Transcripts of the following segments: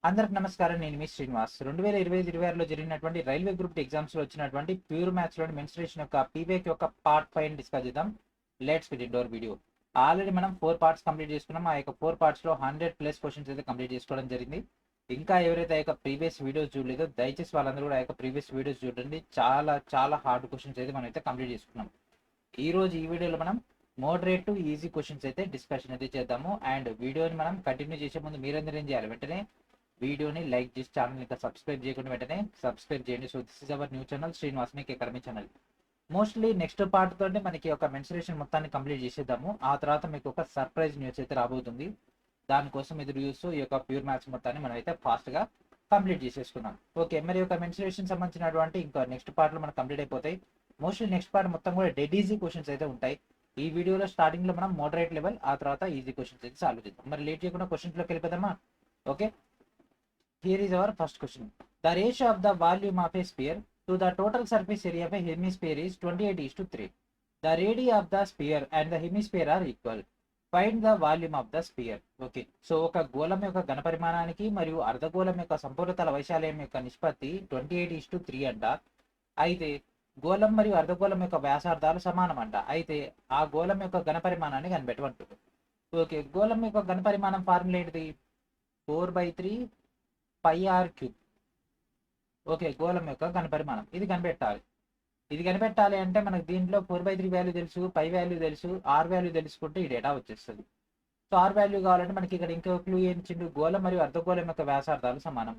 అందరికి నమస్కారం. నేను మీ శ్రీనివాస్. 2025-26లో జరిగినటువంటి రైల్వే గ్రూప్ ఎగ్జామ్స్లో వచ్చినటువంటి ప్యూర్ మ్యాథ్స్లోని మెన్స్ట్రేషన్ యొక్క పీవేక్ యొక్క పార్ట్ 5 డిస్కస్ చేద్దాం. Let's get into hour video. Already మనం 4 పార్ట్స్ కంప్లీట్ చేసుకున్నాం. ఆ యొక్క 4 పార్ట్స్లో 100+ క్వశ్చన్స్ అయితే కంప్లీట్ చేసుకోవడం జరిగింది. ఇంకా ఎవరైతే ఆ యొక్క ప్రీవియస్ వీడియోస్ చూడలేదో దయచేసి వాళ్ళందరూ కూడా ఆ యొక్క ప్రీవియస్ వీడియోస్ చూడండి. చాలా చాలా హార్డ్ క్వశ్చన్స్ అయితే మనం అయితే కంప్లీట్ చేసుకున్నాం. ఈ రోజు ఈ వీడియోలో మనం మోడరేట్ టు ఈజీ క్వశ్చన్స్ అయితే డిస్కషన్ అయితే చేద్దాము. అండ్ వీడియోని మనం కంటిన్యూ చేసే ముందు మీరందరూ ఏం చేయాలి, వెంటనే వీడియోని లైక్ చేసి ఛానల్ ఇంకా సబ్స్క్రైబ్ చేయకుండా వెంటనే సబ్స్క్రైబ్ చేయండి. So this is our new channel Srinivas మీకు academy channel. Mostly next part తోటి మనకి ఒక మెన్సురేషన్ మొత్తాన్ని కంప్లీట్ చేసేద్దాము. ఆ తర్వాత మీకు ఒక సర్ప్రైజ్ న్యూస్ అయితే రాబోతుంది. దానికోసం ఎదురు చూస్తూ ఈ యొక్క ప్యూర్ మ్యాథ్స్ మొత్తాన్ని మనం అయితే ఫాస్ట్గా కంప్లీట్ చేసేసుకున్నాం. ఓకే, మరి ఒక మెన్సురేషన్ సంబంధించినటువంటి ఇంకా నెక్స్ట్ పార్ట్లో మనకు కంప్లీట్ అయిపోతాయి. మోస్ట్లీ నెక్స్ట్ పార్ట్ మొత్తం కూడా డెడ్ ఈజీ క్వశ్చన్స్ అయితే ఉంటాయి. ఈ వీడియోలో స్టార్టింగ్ లో మనం మోడరేట్ లెవెల్, ఆ తర్వాత ఈజీ క్వశ్చన్స్ అయితే సాల్వ్ చేద్దాం. మరి లేట్ చేయకుండా క్వశ్చన్స్ లోకి వెళ్ళిపోదామా? Okay, here is our first question. The ratio of the volume of a sphere to the total surface area of a hemisphere is 28:3. The radii of the sphere and the hemisphere are equal. Find the volume of the sphere. Okay, so ఒక గోళం యొక్క ఘనపరిమాణానికి మరియు అర్ధగోళం యొక్క సంపూర్ణతల వైశాల్యం యొక్క నిష్పత్తి 28:3 అంట. అయితే గోళం మరియు అర్ధగోళం యొక్క వ్యాసార్థాలు సమానం అంట. అయితే ఆ గోళం యొక్క ఘనపరిమాణాన్ని కనిపెట్టమంటుంది. ఓకే, గోళం యొక్క ఘనపరిమాణం ఫార్ములా ఏంటిది? 4/3 పై ఆర్ క్యూబ్. ఓకే, గోళం యొక్క ఘనపరిమాణం ఇది కనిపెట్టాలి. ఇది కనిపెట్టాలి అంటే మనకు దీంట్లో 4/3 వాల్యూ తెలుసు, పై వాల్యూ తెలుసు, ఆర్ వాల్యూ తెలుసుకుంటే ఈ డేటా వచ్చేస్తుంది. సో ఆర్ వాల్యూ కావాలంటే మనకి ఇక్కడ ఇంకో క్లూ ఏం ఇచ్చిండు? గోళం మరియు అర్ధగోళం యొక్క వ్యాసార్థాలు సమానం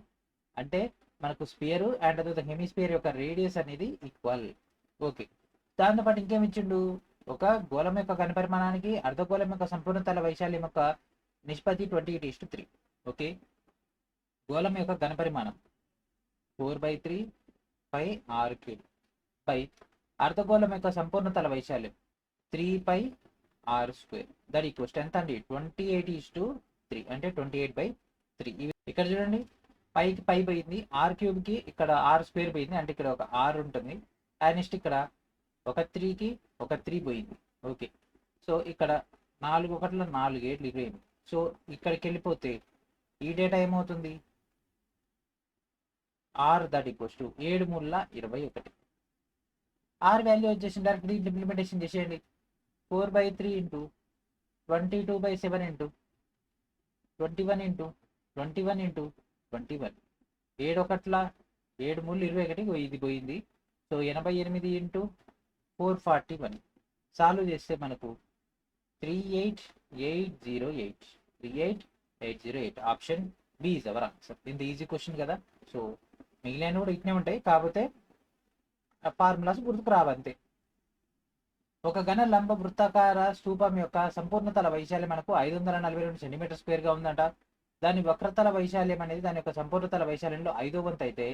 అంటే మనకు స్పియర్ అండ్ అదే హెమిస్పియర్ యొక్క రేడియస్ అనేది ఈక్వల్. ఓకే, దాంతోపాటు ఇంకేం ఇచ్చిండు? ఒక గోళం యొక్క ఘనపరిమాణానికి అర్ధగోళం యొక్క సంపూర్ణతల వైశాల్యం యొక్క నిష్పత్తి 28:3. ఓకే, గోళం యొక్క ఘనపరిమాణం 4/3 పై ఆర్ క్యూబ్ పై అర్ధగోళం యొక్క సంపూర్ణతల వైశాల్యం 3 ఆర్ స్క్వేర్. దట్ ఈక్వల్స్ ఎంత అండి? 28:3 అంటే 28/3. ఇక్కడ చూడండి, పైకి పై పోయింది, ఆర్ క్యూబ్ కి ఇక్కడ ఆర్ స్క్వేర్ పోయింది, అంటే ఇక్కడ ఒక ఆర్ ఉంటుంది. అండ్ నెక్స్ట్ ఇక్కడ ఒక 3కి ఒక 3 పోయింది. ఓకే, సో ఇక్కడ 4 1 4 8 పోయింది. సో ఇక్కడికి వెళ్ళిపోతే ఈ డేటా ఏమవుతుంది? R that equals to 7 3 21. R value వచ్చేసి డైరెక్ట్ ఇంప్లిమెంటేషన్ చేసేయండి. 4/3 ఇంటూ 22/7 ఇంటూ 21 ఇంటూ 21 ఇంటూ 21. 7 1 7 3 21 ఇది పోయింది. So 88 into 441. సాల్వ్ చేస్తే మనకు 38808. 38808. Option B is our answer. ఇంత ఈజీ క్వశ్చన్ కదా. సో మిగిలిన కూడా ఇట్నే ఉంటాయి, కాకపోతే ఫార్ములాస్ గుర్తుకు రావంతే. ఒక ఘన లంబ వృత్తాకార స్తూపం యొక్క సంపూర్ణతల వైశాల్యం మనకు 542 సెంటీమీటర్ స్క్వేర్ గా ఉందంట. దాని వక్రతల వైశాల్యం అనేది దాని యొక్క సంపూర్ణతల వైశాల్యంలో 5వ వంతు అయితే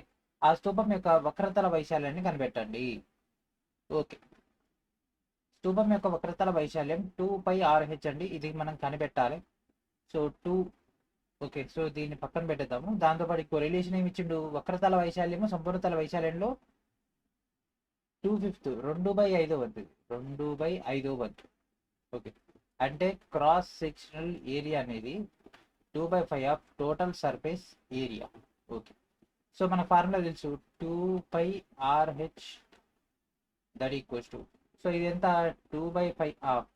ఆ స్తూపం యొక్క వక్రతల వైశాల్యాన్ని కనిపెట్టండి. ఓకే, స్తూపం యొక్క వక్రతల వైశాల్యం 2πRh అండి. ఇది మనం కనిపెట్టాలి. సో 2. ఓకే, సో దీన్ని పక్కన పెట్టేద్దాము. దాంతోపాటు ఇంకో రిలేషన్ ఏమి ఇచ్చిండు? వక్రతల వైశాల్యము సంపూర్ణతల వైశాల్యంలో 2/5, 2/5వ వంతు. 2/5వ వంతు. ఓకే, అంటే క్రాస్ సెక్షనల్ ఏరియా అనేది 2/5 of total surface area. Okay, so మన ఫార్ములా తెలుసు 2πRh that equals to, so ఇది ఎంత? 2/5 of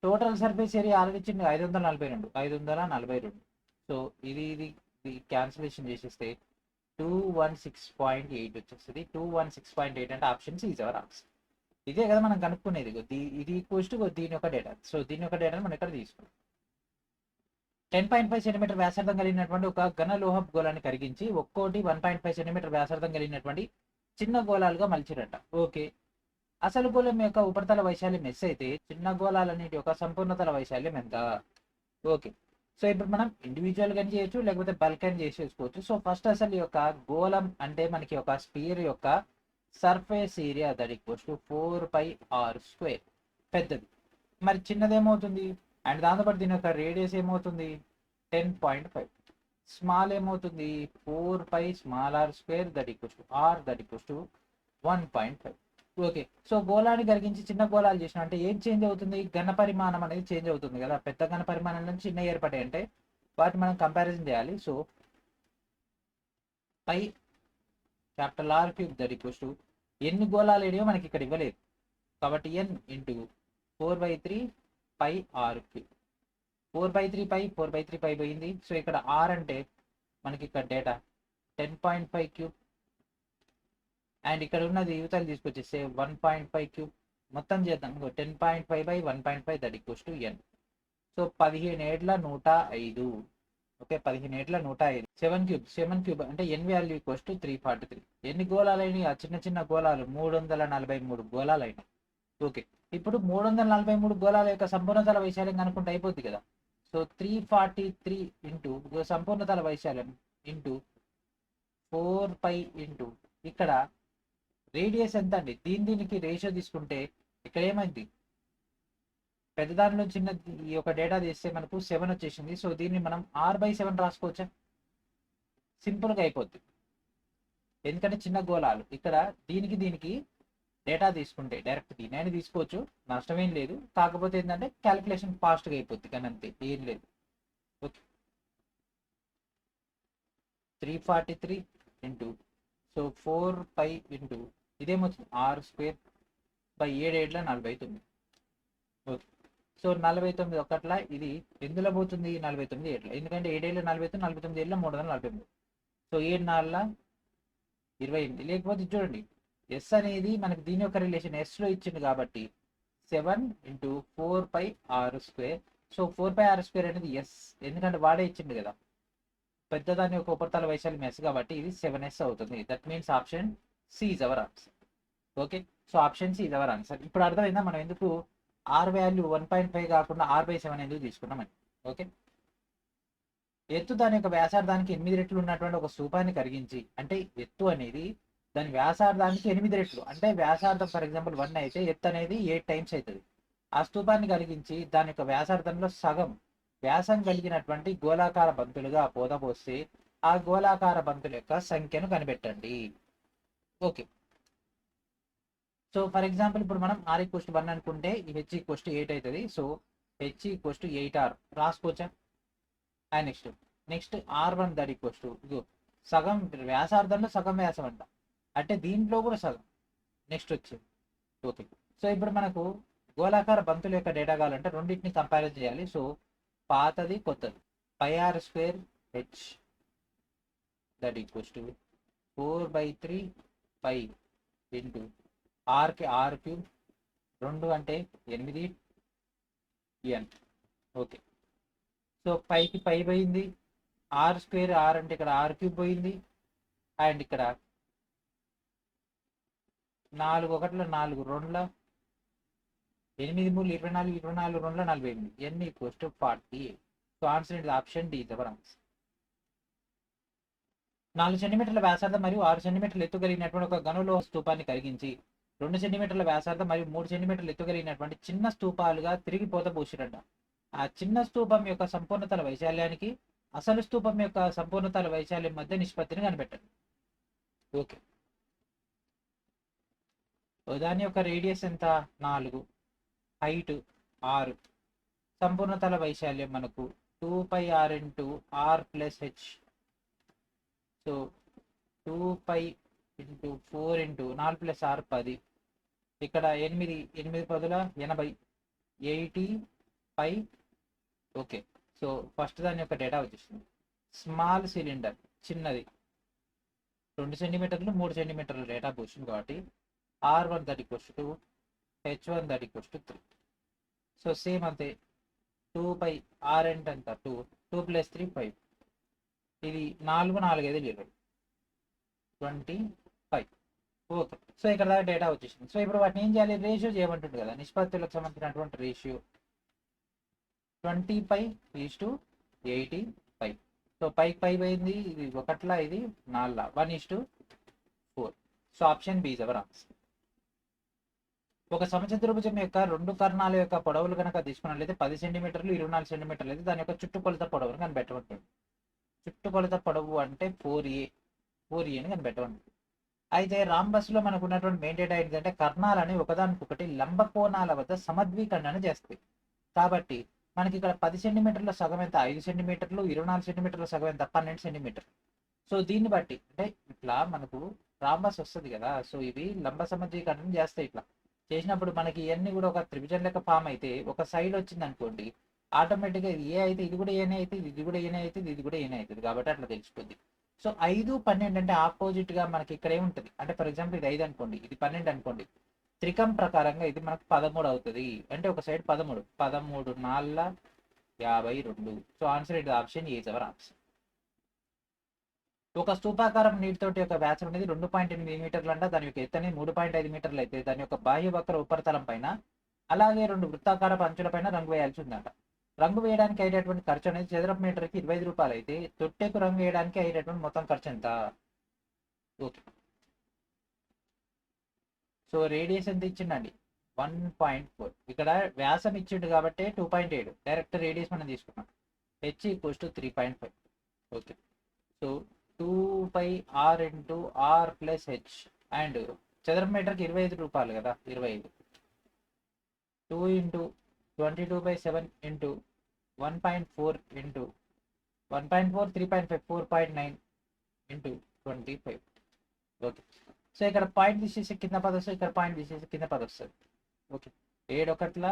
total surface area already ఇచ్చింది 542. సో ఇది ఇది క్యాన్సిలేషన్ చేసేస్తే 216.8 వచ్చేస్తుంది. 216.8 అంటే option C is our answer. ఇదే కదా మనం కనుక్కునేది. ఇది ఈక్వల్స్ టు దీని యొక్క డేటా. సో దీని యొక్క డేటాను మనం ఇక్కడ తీసుకుంటాం. 10.5 సెంటీమీటర్ వ్యాసార్థం కలిగినటువంటి ఒక ఘన లోహపు గోళాన్ని కరిగించి ఒక్కోటి 1.5 సెంటీమీటర్ వ్యాసార్థం కలిగినటువంటి చిన్న గోళాలుగా మలిచిరట. ఓకే, అసలు గోళం యొక్క ఉపరితల వైశాల్యం ఎస్ అయితే చిన్న గోళాలన్నిటి యొక్క సంపూర్ణతల వైశాల్యం ఎంత? ఓకే, సో ఇప్పుడు మనం ఇండివిజువల్ గా చేయొచ్చు, లేకపోతే బల్క్ అని చేసేసుకోవచ్చు. సో ఫస్ట్ అసలు ఈ యొక్క గోళం అంటే మనకి ఒక స్పియర్ యొక్క surface area that equals to 4πr square పెద్దది. మరి చిన్నదేమవుతుంది? అండ్ దాంతోపాటు దీని యొక్క రేడియస్ ఏమవుతుంది? 10.5. స్మాల్ ఏమవుతుంది? 4π small R square that equals to R that equals to 1.5. Okay, so గోళాన్ని కరిగించి చిన్న గోళాలు చేసిన అంటే ఏం చేంజ్ అవుతుంది? ఘన పరిమాణం అనేది చేంజ్ అవుతుంది కదా. పెద్ద ఘన పరిమాణం నుంచి చిన్న ఏర్పడే అంటే వాటిని మనం కంపారిజన్ చేయాలి. So pi capital r cube that equals to ఎన్ని గోళాలు ఏడియో మనకి ఇక్కడ ఇవ్వలేదు కాబట్టి n into 4/3 pi r cube. 4/3 pi 4/3 pi పోయింది. సో ఇక్కడ ఆర్ అంటే మనకి ఇక్కడ డేటా 10.5 క్యూబ్ అండ్ ఇక్కడ ఉన్నది యువతలు తీసుకొచ్చేస్తే 1.5 క్యూబ్. మొత్తం చేద్దాం 10.5/1.5 that equals to n. So 17/105. Okay 17/105. 7 cube అంటే n వాల్యూ ఈక్వల్స్ టు 343. ఎన్ని గోళాలు అయినాయి? ఆ చిన్న చిన్న గోళాలు 343 గోళాలు అయినాయి. ఓకే ఇప్పుడు 343 గోళాల యొక్క సంపూర్ణతల వైశాల్యం కనుక్కుంటే అయిపోద్ది కదా. సో 343 ఇంటూ సంపూర్ణతల వైశాల్యం ఇంటూ 4π ఇంటూ ఇక్కడ రేడియస్ ఎంత అండి? దీనికి రేషియో తీసుకుంటే ఇక్కడ ఏమైంది? పెద్ద దానిలో చిన్న ఈ యొక్క డేటా తీస్తే మనకు 7 వచ్చేసింది. సో దీన్ని మనం r/7 రాసుకోవచ్చా? సింపుల్గా అయిపోద్ది. ఎందుకంటే చిన్న గోళాలు ఇక్కడ దీనికి డేటా తీసుకుంటే డైరెక్ట్ దీని తీసుకోవచ్చు, నష్టమేం లేదు. కాకపోతే ఏంటంటే క్యాలిక్యులేషన్ ఫాస్ట్గా అయిపోద్ది కానీ అంతే, ఏం లేదు. ఓకే 343 ఇంటూ సో 4π ఇంటూ ఇదేమొచ్చింది r²/7/49. ఓకే సో 49 ఒకట్లా ఇది ఎందులో పోతుంది? 49 ఏట్ల. ఎందుకంటే 7 49, 49 343. సో 7 28. లేకపోతే చూడండి ఎస్ అనేది మనకి దీని యొక్క రిలేషన్ ఎస్లో ఇచ్చింది కాబట్టి 7 ఇంటూ 4πr². సో 4πr² అనేది ఎస్, ఎందుకంటే వాడే ఇచ్చింది కదా. పెద్దదాని యొక్క ఉపరితల వైశాల్యం ఎస్ కాబట్టి ఇది 7s అవుతుంది. That means option C is our answer. Okay so option C is our answer. ఇప్పుడు అర్థమైందా మనం ఎందుకు ఆర్ వాల్యూ 1.5 కాకుండా r/7 ఎందుకు తీసుకున్నామని. ఓకే ఎత్తు దాని యొక్క వ్యాసార్థానికి 8 రెట్లు ఉన్నటువంటి ఒక స్తూపాన్ని కరిగించి, అంటే ఎత్తు అనేది దాని వ్యాసార్థానికి 8 రెట్లు, అంటే వ్యాసార్థం ఫర్ ఎగ్జాంపుల్ 1 అయితే ఎత్తు అనేది 8 టైమ్స్ అవుతుంది. ఆ స్తూపాన్ని కలిగించి దాని యొక్క వ్యాసార్థంలో సగం వ్యాసం కలిగినటువంటి గోళాకార బంతులుగా పోదపోస్తే ఆ గోళాకార బంతుల యొక్క సంఖ్యను కనిపెట్టండి. ఓకే సో ఫర్ ఎగ్జాంపుల్ ఇప్పుడు మనం r=1 అనుకుంటే h=8 అవుతుంది. సో h=8r రాసుకోవచ్చా? And next r1 that equals to సగం వ్యాసార్థంలో సగం వ్యాసం అంట, అంటే దీంట్లో కూడా సగం. నెక్స్ట్ వచ్చింది. ఓకే సో ఇప్పుడు మనకు గోళాకార బంతుల యొక్క డేటా కావాలంటే రెండింటిని కంపారిజన్ చేయాలి. సో పాతది కొత్తది. πr² h that equals to 4/3 π into r cube 2 అంటే 8 n. ఓకే సో పైకి పై పోయింది, r² r అంటే ఇక్కడ r క్యూబ్ పోయింది అండ్ ఇక్కడ 4 1 4 2 8 3 24 24 2 48 n equals to 48. So answer is option D the answer. 4 సెంటీమీటర్ల వ్యాసార్థం మరియు 6 సెంటీమీటర్ల ఎత్తు కలిగినటువంటి ఒక గనులోహ స్తూపాన్ని కరిగించి 2 సెంటీమీటర్ల వ్యాసార్థం మరియు 3 సెంటీమీటర్ల ఎత్తు కలిగినటువంటి చిన్న స్తూపాలుగా తిరిగి పోతపోసిరంట. ఆ చిన్న స్తూపం యొక్క సంపూర్ణతల వైశాల్యానికి అసలు స్తూపం యొక్క సంపూర్ణతల వైశాల్యం మధ్య నిష్పత్తిని కనిపెట్టండి. ఓకే దాని యొక్క రేడియస్ ఎంత? 4, హైట్ 6, సంపూర్ణతల వైశాల్యం మనకు 2πr into r plus h. So 2π into 4 into 4 plus r 10. ఇక్కడ 8 10 80 80π. ఓకే సో ఫస్ట్ దాని యొక్క డేటా వచ్చేసింది. స్మాల్ సిలిండర్ చిన్నది 2 సెంటీమీటర్లు 3 సెంటీమీటర్ల డేటా పోసింది కాబట్టి r1 that equals to h1 that equals to 3. So same అంతే 2π r అంటే అంత 2 ప్లస్ 3 5. ఇది 4 4 5 20 25. ఓకే సో ఇక్కడ దాకా డేటా వచ్చేసింది. సో ఇప్పుడు వాటిని ఏం చేయాలి? రేషియో చేయమంటుంది కదా, నిష్పత్తులకు సంబంధించినటువంటి రేషియో 20π/80π. సో పైకి పై పోయింది, ఇది 1 ఇది 4 1:4. So option B is our answer. ఒక సమచతుర్భుజం యొక్క 2 కర్ణాల యొక్క పొడవులు కనుక తీసుకున్నట్లయితే 10 సెంటీమీటర్లు 24 సెంటీమీటర్లు అయితే దాని యొక్క చుట్టుకొలత పొడవును కనిపెట్టమంటుంది. చుట్టుకొలత పొడవు అంటే 4a అని కనిపెట్టమంటుంది. అయితే రాంబస్లో మనకు ఉన్నటువంటి మెయిన్ డేటా ఏంటంటే కర్ణాలని ఒకదానికొకటి లంబ కోణాల వద్ద సమద్వీకరణ చేస్తాయి. కాబట్టి మనకి ఇక్కడ 10 సెంటీమీటర్ల సగం ఎంత? 5 సెంటీమీటర్లు, 24 సెంటీమీటర్ల సగం ఎంత? 12 సెంటీమీటర్లు. సో దీన్ని బట్టి అంటే ఇట్లా మనకు రాంబస్ వస్తుంది కదా, సో ఇవి లంబ సమద్వికరణం చేస్తాయి. ఇట్లా చేసినప్పుడు మనకి ఇవన్నీ కూడా ఒక త్రిభుజం లెక్క ఫామ్ అయితే ఒక సైడ్ వచ్చింది అనుకోండి, ఆటోమేటిక్గా ఇది ఏ అయితే ఇది కూడా ఏనే అవుతుంది, ఇది కూడా ఏనే అవుతుంది, ఇది కూడా ఏనే అవుతుంది, కాబట్టి అట్లా తెలిసిపోద్ది. సో 5, 12 అంటే ఆపోజిట్ గా మనకి ఇక్కడ ఏముంటది అంటే, ఫర్ ఎగ్జాంపుల్ ఇది 5 అనుకోండి, ఇది 12 అనుకోండి, త్రికం ప్రకారంగా ఇది మనకు 13 అవుతుంది. అంటే ఒక సైడ్ 13, 13 4 52. సో ఆన్సర్ ఇది ఆప్షన్ ఈజ్ అవర్ ఆన్సర్. ఒక స్తూపాకారం నీటితోటి యొక్క వ్యాసం అనేది 2.8 మీటర్లు అంట, దాని యొక్క ఎత్తు అనేది 3.5 మీటర్లు అయితే దాని యొక్క బాహ్య వక్ర ఉపరితలం పైన అలాగే 2 వృత్తాకార అంచుల పైన రంగు వేయాల్సి ఉందంట. రంగు వేయడానికి అయ్యేటటువంటి ఖర్చు అనేది చదరపు మీటర్కి 25 రూపాయలు అయితే తొట్టెకు రంగు వేయడానికి అయ్యేటటువంటి మొత్తం ఖర్చు ఎంత? ఓకే, సో రేడియస్ ఎంత ఇచ్చిండండి? 1.4. ఇక్కడ వ్యాసం ఇచ్చిండు కాబట్టి 2.7, డైరెక్ట్ రేడియస్ మనం తీసుకున్నాం. h equals to 3.5. Okay, so 2πr into r plus h and చదరపు మీటర్కి 25 రూపాయలు కదా, 25 2 into 22/7 into 1.4 into 1.4 3.5 4.9 into 25. Okay, so ఇక్కడ పాయింట్ తీసేసి కింద పది వస్తుంది, ఇక్కడ పాయింట్ తీసేసి కింద పది వస్తుంది. ఓకే, 7 ఒకట్ల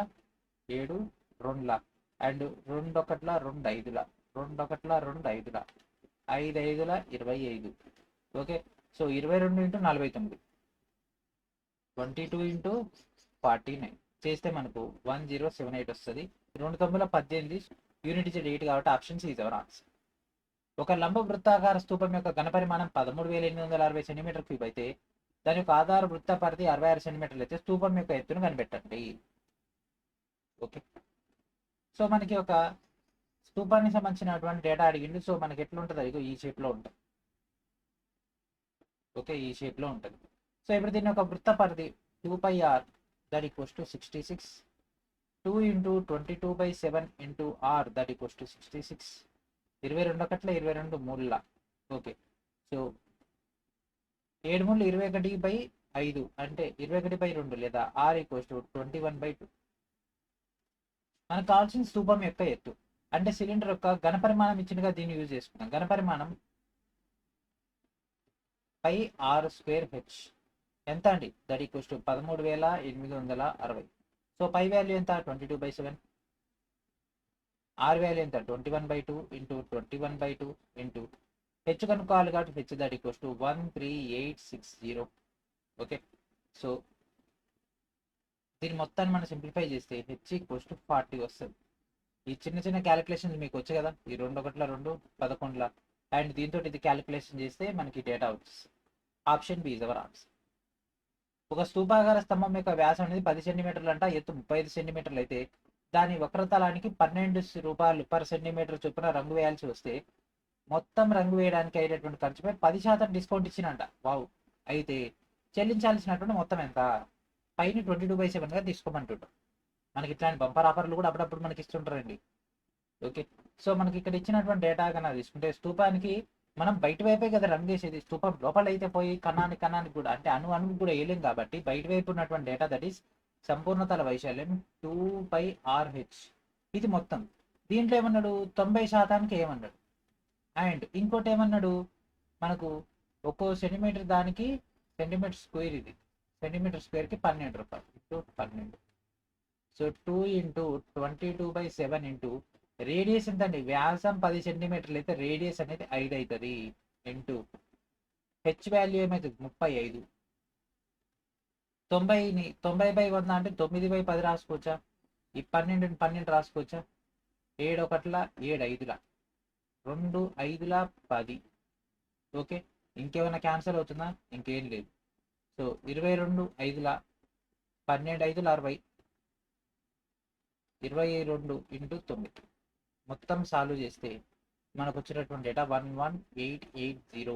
7 2ల అండ్ 2 ఒకట్ల 2 5ల 2 ఒకట్ల 2 5ల 5 5ల 25. ఓకే, సో 22 ఇంటూ 49 22 ఇంటూ 49 చేస్తే మనకు 1078 వస్తుంది. 2 9ల 18, యూనిట్ ఇచ్చేది 8 కాబట్టి option C is our answer. ఒక లంబ వృత్తాకార స్తూపం యొక్క ఘనపరిమాణం 13,860 సెంటీమీటర్ క్యూబ్ అయితే దాని యొక్క ఆధార వృత్త పరిధి 66 సెంటీమీటర్లు అయితే స్తూపం యొక్క ఎత్తును కనిపెట్టండి. ఓకే, సో మనకి ఒక స్తూపానికి సంబంధించినటువంటి డేటా అడిగింది. సో మనకి ఎట్లా ఉంటుంది, అది ఈ షేప్లో ఉంటుంది. ఓకే, ఈ షేప్లో ఉంటుంది. సో ఇప్పుడు దీని యొక్క వృత్త పరిధి 2πr that equals to 66, 2 into 22/7 into r that equals to 66, 22 ఒకట్ల 22 3ల. ఓకే, సో 7 3 21/5 అంటే 21/2 లేదా ఆర్ ఈక్వల్స్ టు 21/2. మనకు కావాల్సిన స్తూపం యొక్క ఎత్తు అంటే సిలిండర్ యొక్క ఘనపరిమాణం ఇచ్చినగా దీన్ని యూజ్ చేసుకున్నాం. ఘనపరిమాణం పై ఆర్ స్క్వేర్ హెచ్ ఎంత అండి? That equals to 13,860. So pi value ఎంత? 22/7. ఆర్ వాల్యూ ఎంత? 21/2 ఇంటూ 21/2 ఇంటూ హెచ్ కనుక్కోవాలి కాబట్టి H that equals to 13860. Okay, so దీని మొత్తాన్ని మనం సింప్లిఫై చేస్తే హెచ్ ఈక్వల్స్ టు 40 వస్తుంది. ఈ చిన్న చిన్న క్యాలిక్యులేషన్స్ మీకు వచ్చాయి కదా, ఈ 2 ఒకట్ల 2 11ల అండ్ దీంతో ఇది క్యాలిక్యులేషన్ చేస్తే మనకి డేటా వచ్చేస్తుంది. Option B is our answer. ఒక స్తూపాకార స్తంభం యొక్క వ్యాసం అనేది 10 సెంటీమీటర్లు అంట, ఎత్తు 35 సెంటీమీటర్లు అయితే దాని వక్రతలానికి 12 రూపాయలు పర్ సెంటీమీటర్ చొప్పున రంగు వేయాల్సి వస్తే మొత్తం రంగు వేయడానికి అయ్యేటటువంటి ఖర్చుపై 10% డిస్కౌంట్ ఇచ్చినంట. వావ్, అయితే చెల్లించాల్సినటువంటి మొత్తం ఎంత? పైన 22/7గా తీసుకోమంటుంటాం. మనకి ఇట్లాంటి బంపర్ ఆఫర్లు కూడా అప్పుడప్పుడు మనకి ఇస్తుంటారండి. ఓకే, సో మనకి ఇక్కడ ఇచ్చినటువంటి డేటా కన్నా తీసుకుంటే స్తూపానికి మనం బయట వైపే కదా రంగు వేసేది, స్తూపం లోపల అయితే పోయి కణానికి కూడా అంటే అణువుకు కూడా వేయలేం కాబట్టి బయట వైపు ఉన్నటువంటి డేటా దట్ ఈస్ సంపూర్ణతల వైశాల్యం 2πRH. ఇది మొత్తం. దీంట్లో ఏమన్నాడు? 90% ఏమన్నాడు. అండ్ ఇంకోటి ఏమన్నాడు మనకు, ఒక్కో సెంటీమీటర్ దానికి సెంటీమీటర్ స్క్వేర్, ఇది సెంటీమీటర్ స్క్వేర్కి 12 రూపాయలు into 12. So 2 into 22/7 into radius ఎంత అండి? వ్యాసం 10 సెంటీమీటర్లు అయితే రేడియస్ అనేది 5 అవుతుంది ఇంటూ హెచ్ వాల్యూ ఏమవుతుంది? 35. 90/100 అంటే 9/10 రాసుకోవచ్చా? ఈ 12 12 రాసుకోవచ్చా? 7 ఒకట్ల 7 5ల 2 5ల 10. ఓకే, ఇంకేమైనా క్యాన్సల్ అవుతుందా? ఇంకేం లేదు. సో 22 5ల 12 5ల 60, 22 ఇంటూ 9 మొత్తం సాల్వ్ చేస్తే మనకు వచ్చినటువంటి data 11880.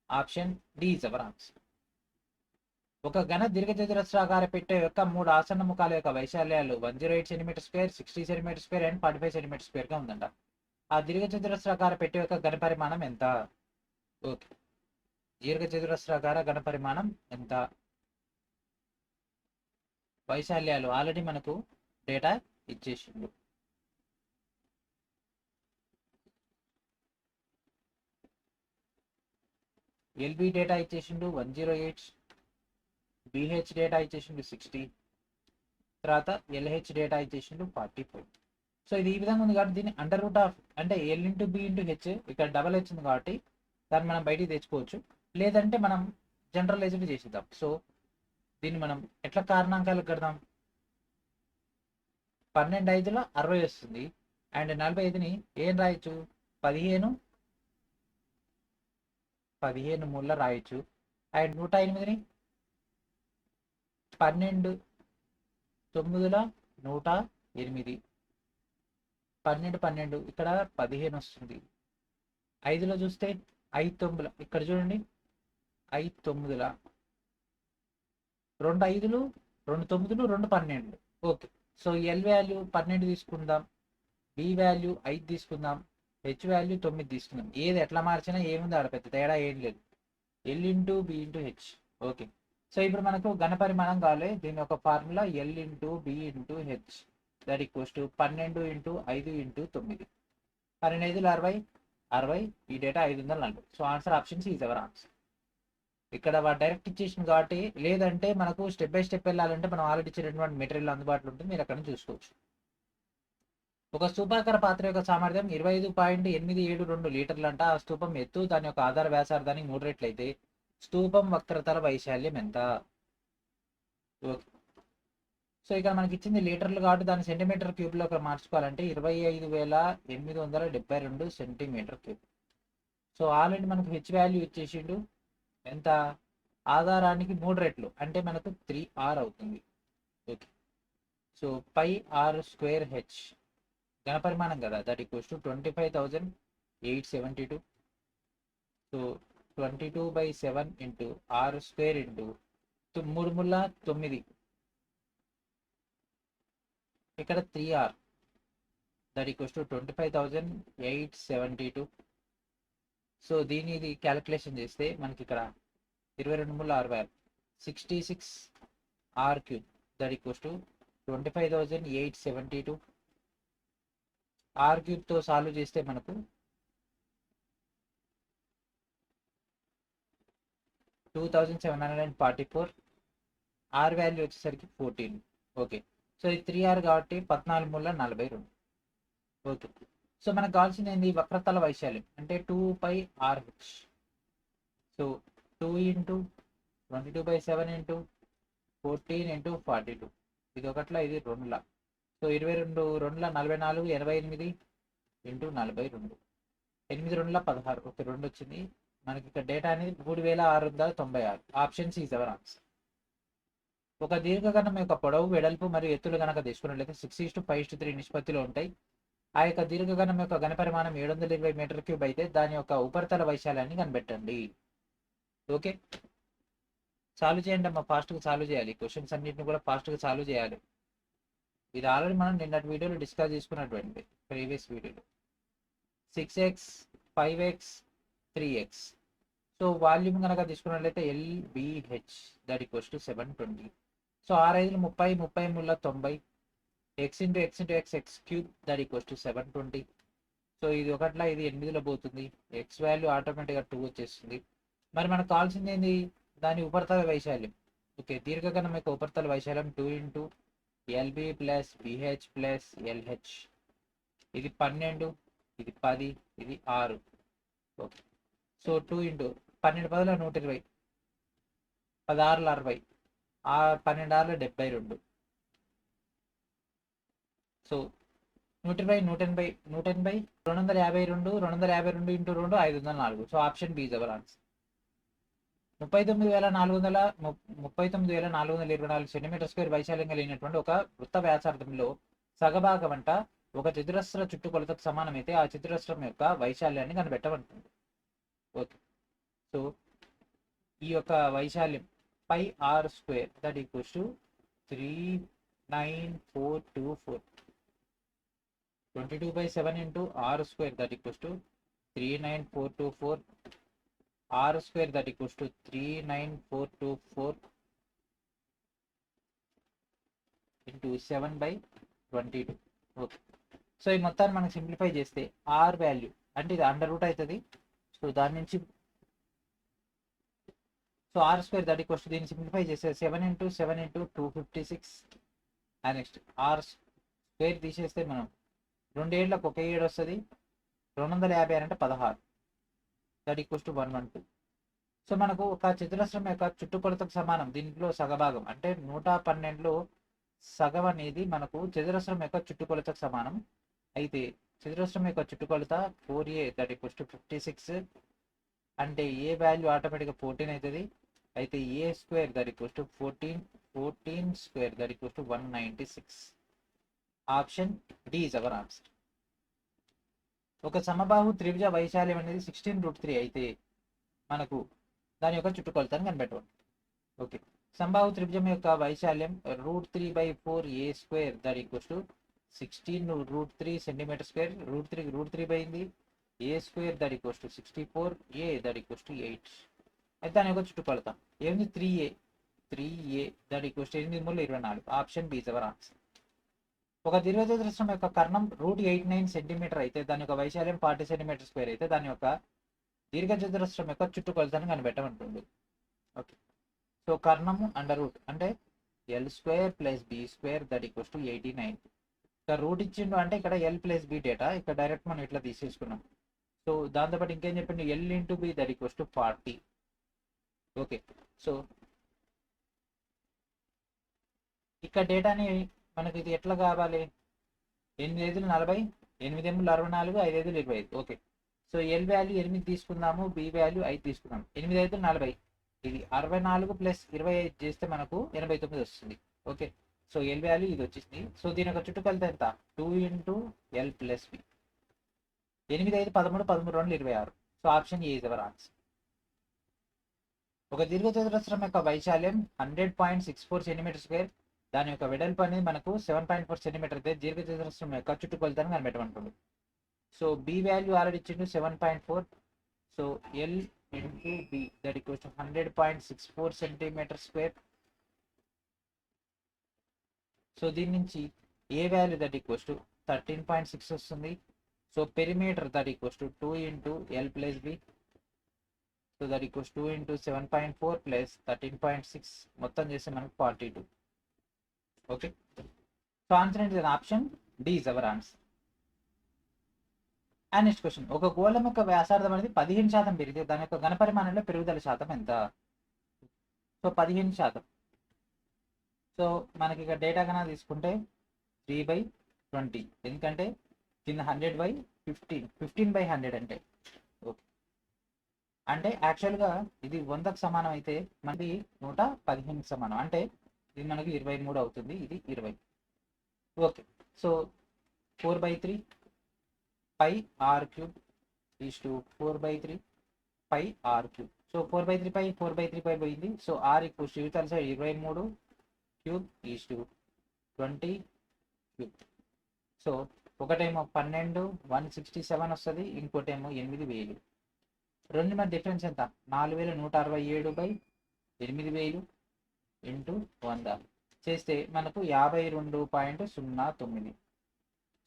Option D is our answer. ఒక ఘన దీర్ఘచతురస్రాకార పెట్టె యొక్క 3 ఆసన్న ముఖాల యొక్క వైశాల్యాలు 108 centimetre square, 60 centimetre square and 45 centimetre square గా ఉందంట. ఆ దీర్ఘచతురస్రాకార పెట్టె యొక్క ఘనపరిమాణం ఎంత? ఓకే, దీర్ఘచతురస్రాకార ఘనపరిమాణం ఎంత? వైశాల్యాలు ఆల్రెడీ మనకు డేటా ఇచ్చేసిండు. ఎల్బి డేటా ఇచ్చేసిండు 108, బిహెచ్ డేటా ఇచ్చేసిండు 60, తర్వాత ఎల్హెచ్ డేటా ఇచ్చేసిండు 45. సో ఇది ఈ విధంగా ఉంది కాబట్టి దీన్ని అండర్ రూట్ ఆఫ్ అంటే l into b into h, ఇక్కడ డబల్ హెచ్ ఉంది కాబట్టి దాన్ని మనం బయటికి తెచ్చుకోవచ్చు, లేదంటే మనం జనరలైజ్డ్ చేసేద్దాం. సో దీన్ని మనం ఎట్లా కారణాంకాలకు కడదాం, 12 5ల 60 వస్తుంది, అండ్ 45ని ఏం రాయొచ్చు, 15 3ల రాయొచ్చు, అండ్ 108ని 12 9ల 108, 12 12 ఇక్కడ 15 వస్తుంది. 5లో చూస్తే 5 9ల, ఇక్కడ చూడండి 5 9ల, 2 5లు 2 9లు 2 12. ఓకే, సో ఎల్ వాల్యూ 12 తీసుకుందాం, బి వాల్యూ 5 తీసుకుందాం, హెచ్ వాల్యూ 9 తీసుకుందాం. ఏది ఎట్లా మార్చినా ఏముంది ఆడ పెద్ద తేడా ఏం లేదు, l into b into h. Okay, so ఇప్పుడు మనకు ఘనపరిమాణం కావాలి, దీని యొక్క formula l into b into h that equals to 12 into 5 into 9, 12 60 60, ఈ data 540. So answer option C is our answer. ఇక్కడ వాడు డైరెక్ట్ ఇచ్చేసింది కాబట్టి, లేదంటే మనకు స్టెప్ బై స్టెప్ వెళ్ళాలంటే మనం ఆల్రెడీ ఇచ్చినటువంటి మెటీరియల్ అందుబాటులో ఉంటుంది, మీరు అక్కడ చూసుకోవచ్చు. ఒక స్తూపాకార పాత్ర యొక్క సామర్థ్యం 25.872 లీటర్లు అంట. ఆ స్తూపం ఎత్తు దాని యొక్క ఆధార వ్యాసార్థానికి 3 రెట్లు అయితే స్తూపం వక్రతల వైశాల్యం ఎంత? ఓకే, సో ఇక్కడ మనకి ఇచ్చింది లీటర్లు కాబట్టి దాన్ని సెంటీమీటర్ క్యూబ్లో మార్చుకోవాలంటే 25,872 సెంటీమీటర్ క్యూబ్. సో ఆల్రెడీ మనకు హెచ్ వాల్యూ ఇచ్చేసిండు ఎంత, ఆధారానికి 3 రెట్లు అంటే మనకు 3r అవుతుంది. Okay, so pi are square H ఘనపరిమాణం కదా, that equals to 25,872. So 22/7 into R square into 3 ముళ్ళ 9, ఇక్కడ 3r that equals to 25,872. So దీని ఇది క్యాలిక్యులేషన్ చేస్తే మనకి ఇక్కడ 22 ముళ్ళ 60, 66 r cube that equals to 25,872. R క్యూబ్తో సాల్వ్ చేస్తే మనకు 2744, ఆర్ వాల్యూ వచ్చేసరికి 14. ఓకే, సో ఇది 3r కాబట్టి 14 ముళ్ళ 42. ఓకే, సో మనకు కావాల్సింది ఏంది, వక్రతల వైశాల్యం అంటే 2πrh. So 2 into 22/7 into 14 into 42, ఇది ఒకట్లా ఇది 2ల. సో 22 2ల 44, 88 ఇంటూ 42, 8 2ల 16. ఓకే, 2 వచ్చింది మనకి. ఇక్కడ డేటా అనేది 3696. Option C is our answer. ఒక దీర్ఘకణం యొక్క పొడవు, వెడల్పు మరియు ఎత్తులు కనుక తీసుకున్నట్లయితే 6:5:3 నిష్పత్తిలో ఉంటాయి. ఆ యొక్క దీర్ఘకణం యొక్క ఘనపరిమాణం 720 మీటర్ క్యూబ్ అయితే దాని యొక్క ఉపరితల వైశాల్యాన్ని కనిపెట్టండి. ఓకే, సాల్వ్ చేయండి అమ్మా, ఫాస్ట్గా సాల్వ్ చేయాలి, క్వశ్చన్స్ అన్నింటిని కూడా ఫాస్ట్గా సాల్వ్ చేయాలి. ఇది ఆల్రెడీ మనం నిన్నటి వీడియోలో డిస్కస్ చేసుకున్నటువంటి ప్రీవియస్ వీడియోలో 6x 5x 3x. So volume కనుక తీసుకున్నట్లయితే LBH that equals to 720. So 6 5 30 30 ముళ్ళ 90, X into X into X X cube that equals to 720. So ఇది ఒకట్లా ఇది 8లో పోతుంది, ఎక్స్ వాల్యూ ఆటోమేటిక్గా 2 వచ్చేస్తుంది. మరి మనకు కావాల్సింది ఏంది, దాని ఉపరితల వైశాల్యం. ఓకే, దీర్ఘకణం యొక్క ఉపరితల వైశాల్యం 2 into l b plus b h plus l h. ఇది 12, ఇది 10, ఇది 6. ఓకే, సో 2 ఇంటూ 12 10ల 120, 16ల 60, 12 72. So 120 180 180 252 252 into 2 504. So option B is our answer. 39,424 centimetre square వైశాల్యం కలిగినటువంటి ఒక వృత్త వ్యాసార్థంలో సగభాగం అంట ఒక చతురస్ర చుట్టుకొలతకు సమానమైతే ఆ చతురస్రం యొక్క వైశాల్యాన్ని కనిపెట్టబడుతుంది. ఓకే, సో ఈ యొక్క వైశాల్యం pi are square that equals to 39424. 22/7 into R square that equals to 39424. R square that equals to 39424 into 7/22. Okay, so ఈ మొత్తాన్ని మనం సింప్లిఫై చేస్తే ఆర్ వాల్యూ అంటే ఇది అండర్ రూట్ అవుతుంది. సో దాని నుంచి so r square that equals to దీన్ని సింప్లిఫై చేస్తే 7 into 7 into 256. And next r square తీసేస్తే మనం 2 ఏళ్ళకు 1 ఏడు వస్తుంది, 250 అంటే 16 దట్ ఈక్వల్స్ టు 112. సో మనకు ఒక చతురస్రం యొక్క చుట్టుకొలతకు సమానం, దీంట్లో సగభాగం అంటే 112లో సగం అనేది మనకు చతురస్రం యొక్క చుట్టుకొలతకు సమానం. అయితే చతురస్రం యొక్క చుట్టుకొలత 4a దట్ ఈక్వల్స్ టు 56. అంటే ఏ వాల్యూ ఆటోమేటిక్గా 14 అవుతుంది. అయితే A square that equals to 14 square that equals to 196. Option D is our answer. ఒక సమబాహు త్రిభుజ వైశాల్యం అనేది 16√3 అయితే మనకు దాని యొక్క చుట్టుకొలతను కనిపెట్టండి. ఓకే, సమబాహు త్రిభుజం యొక్క వైశాల్యం √3/4 a square that equals to 16√3 సెంటీమీటర్ స్క్వేర్. √3 పోయింది, a square that equals to 64, a that equals to 8. అయితే దాని యొక్క చుట్టుకొలత ఏముంది 3a that equals to 8 3 24. Option B is our answer. ఒక దీర్ఘచతురస్రం యొక్క కర్ణం √89 సెంటీమీటర్ అయితే దాని యొక్క వైశాల్యం 40 సెంటీమీటర్ స్క్వేర్ అయితే దాని యొక్క దీర్ఘచతురస్రం యొక్క చుట్టుకొలతను కనిపెట్టమంటుంది. ఓకే, సో కర్ణము అండర్ రూట్ అంటే l square plus b square that equals to 89. ఇక్కడ రూట్ ఇచ్చిండు అంటే ఇక్కడ ఎల్ ప్లస్ బి డేటా, ఇక్కడ డైరెక్ట్ మనం ఇట్లా తీసేసుకున్నాం. సో దాంతోపాటు ఇంకేం చెప్పిండు, l into b that equals to 40. Okay, so ఇక్కడ డేటాని మనకి ఇది ఎట్లా కావాలి, 8 ఐదులు 40, 8 ఎనిమిది 64, 5 ఐదులు 25. ఓకే, సో ఎల్ వాల్యూ 8 తీసుకుందాము, బి వాల్యూ 5 తీసుకుందాం. 8 ఐదులు 40, ఇది 64 ప్లస్ 25 చేస్తే మనకు 89 వస్తుంది. ఓకే, సో ఎల్ వాల్యూ ఇది వచ్చేసింది. సో దీని యొక్క చుట్టుకొలత ఎంత, 2 into l plus b. 8 5 13, 13 2 26. So option A is our answer. ఒక దీర్ఘచతురస్రం యొక్క వైశాల్యం 100.64 సెంటీమీటర్ స్క్వేర్, దాని యొక్క వెడల్పు అనేది మనకు 7.4 సెంటీమీటర్ అయితే దీర్ఘచతురస్రం యొక్క చుట్టుకొలతను కనిపెట్టమంటుంది. సో బి వాల్యూ ఆల్రెడీ ఇచ్చిండు 7.4. So l into b that equals to 100.64 centimetre square. So దీని నుంచి a value that equals to 13.6 వస్తుంది. So perimeter that equals to 2 into l plus b. So that equals 2 into 7.4 plus 13.6 మొత్తం చేస్తే మనకు 42. Okay, so answer ఏంటి, option D is our answer. And next question, ఒక గోళం యొక్క వ్యాసార్థం అనేది 15% పెరిగితే దాని యొక్క ఘనపరిమాణంలో పెరుగుదల శాతం ఎంత. సో 15%. సో మనకి ఇక్కడ డేటా కన్నా తీసుకుంటే 3/20, ఎందుకంటే కింద 100/15, 15/100 అంటే ఓకే. అంటే యాక్చువల్గా ఇది 100కు సమానం అయితే మనకి 115కి సమానం, అంటే ఇది మనకి 23 అవుతుంది, ఇది 20. Okay, so 4/3 pi r cube is to 4/3 pi r cube. So 4/3 pi 4/3 pi పోయింది. సో ఆర్ ఈక్వల్స్ యువతల side 23 cube is to 20 cube. So ఒకటేమో 12 167 వస్తుంది, ఇంకోటేమో 8000. రెండు మధ్య డిఫరెన్స్ ఎంత, 4167/8000 ఇంటూ 100 చేస్తే మనకు 52.09.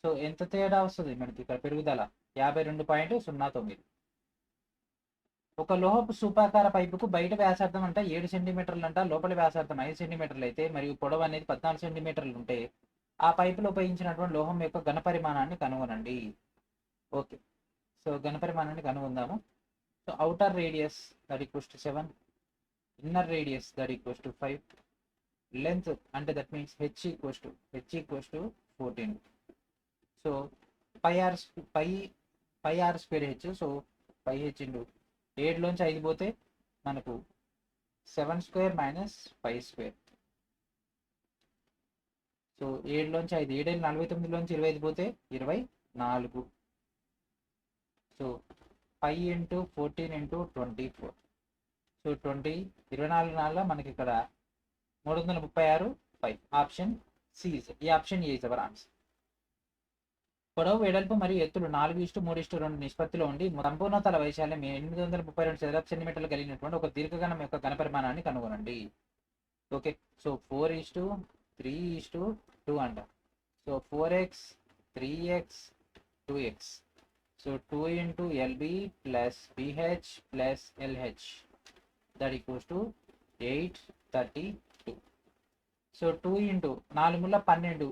సో ఎంత తేడా వస్తుంది మనకి ఇక్కడ పెరుగుదల, 52.09. ఒక లోహపు స్థూపాకార పైపుకు బయట వ్యాసార్థం అంటే 7 సెంటీమీటర్లు అంట, లోపల వ్యాసార్థం 5 సెంటీమీటర్లు అయితే మరియు పొడవు అనేది 14 సెంటీమీటర్లు ఉంటే ఆ పైపులో ఉపయోగించినటువంటి లోహం యొక్క ఘనపరిమాణాన్ని కనుగొనండి. ఓకే, సో ఘనపరిమాణాన్ని కనుగొందాము. So outer radius that equals to 7, inner radius that equals to 5, length అంటే that means h equals to 14. So pi r square h, so pi h into 7 లోంచి 5 పోతే మనకు 7 స్క్వేర్ మైనస్ 5 స్క్వేర్. సో 7 లోంచి 5, 7 49 లోంచి 25 పోతే 24. So 5 into 14 into 24. So 24 మనకి ఇక్కడ 336 5. Option C, ఈ option A is our answer. పొడవు వెడల్పు మరియు ఎత్తులు 4:3:2 నిష్పత్తిలో ఉండి సంపూర్ణ తల వైశాల్యం 832 చదరపు సెంటీమీటర్లు కలిగినటువంటి ఒక దీర్ఘగణం యొక్క ఘనపరిమాణాన్ని కనుగొనండి. ఓకే, సో 4:3:2 అంట. So 4x 3x 2x. So 2 into LB plus BH plus LH. That equals to 832. So 2 into 4 ముళ్ళ 12,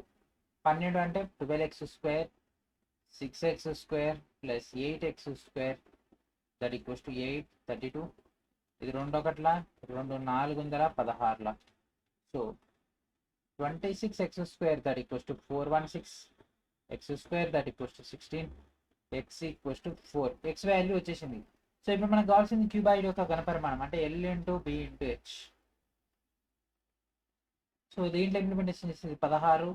12 అంటే 12x² 6x² plus 8x² that equals to 832. ఇది 2 ఒకట్ల 2 416. So 26x² that equals to 416x² that equals to 16, x equals to 4. x value వచ్చేసింది. So ఇప్పుడు మనకు కావాల్సింది cuboid యొక్క ఘనపరిమాణం అంటే L into B into H. So దీంట్లో ఇంప్లిమెంటేషన్ చేసేది 16,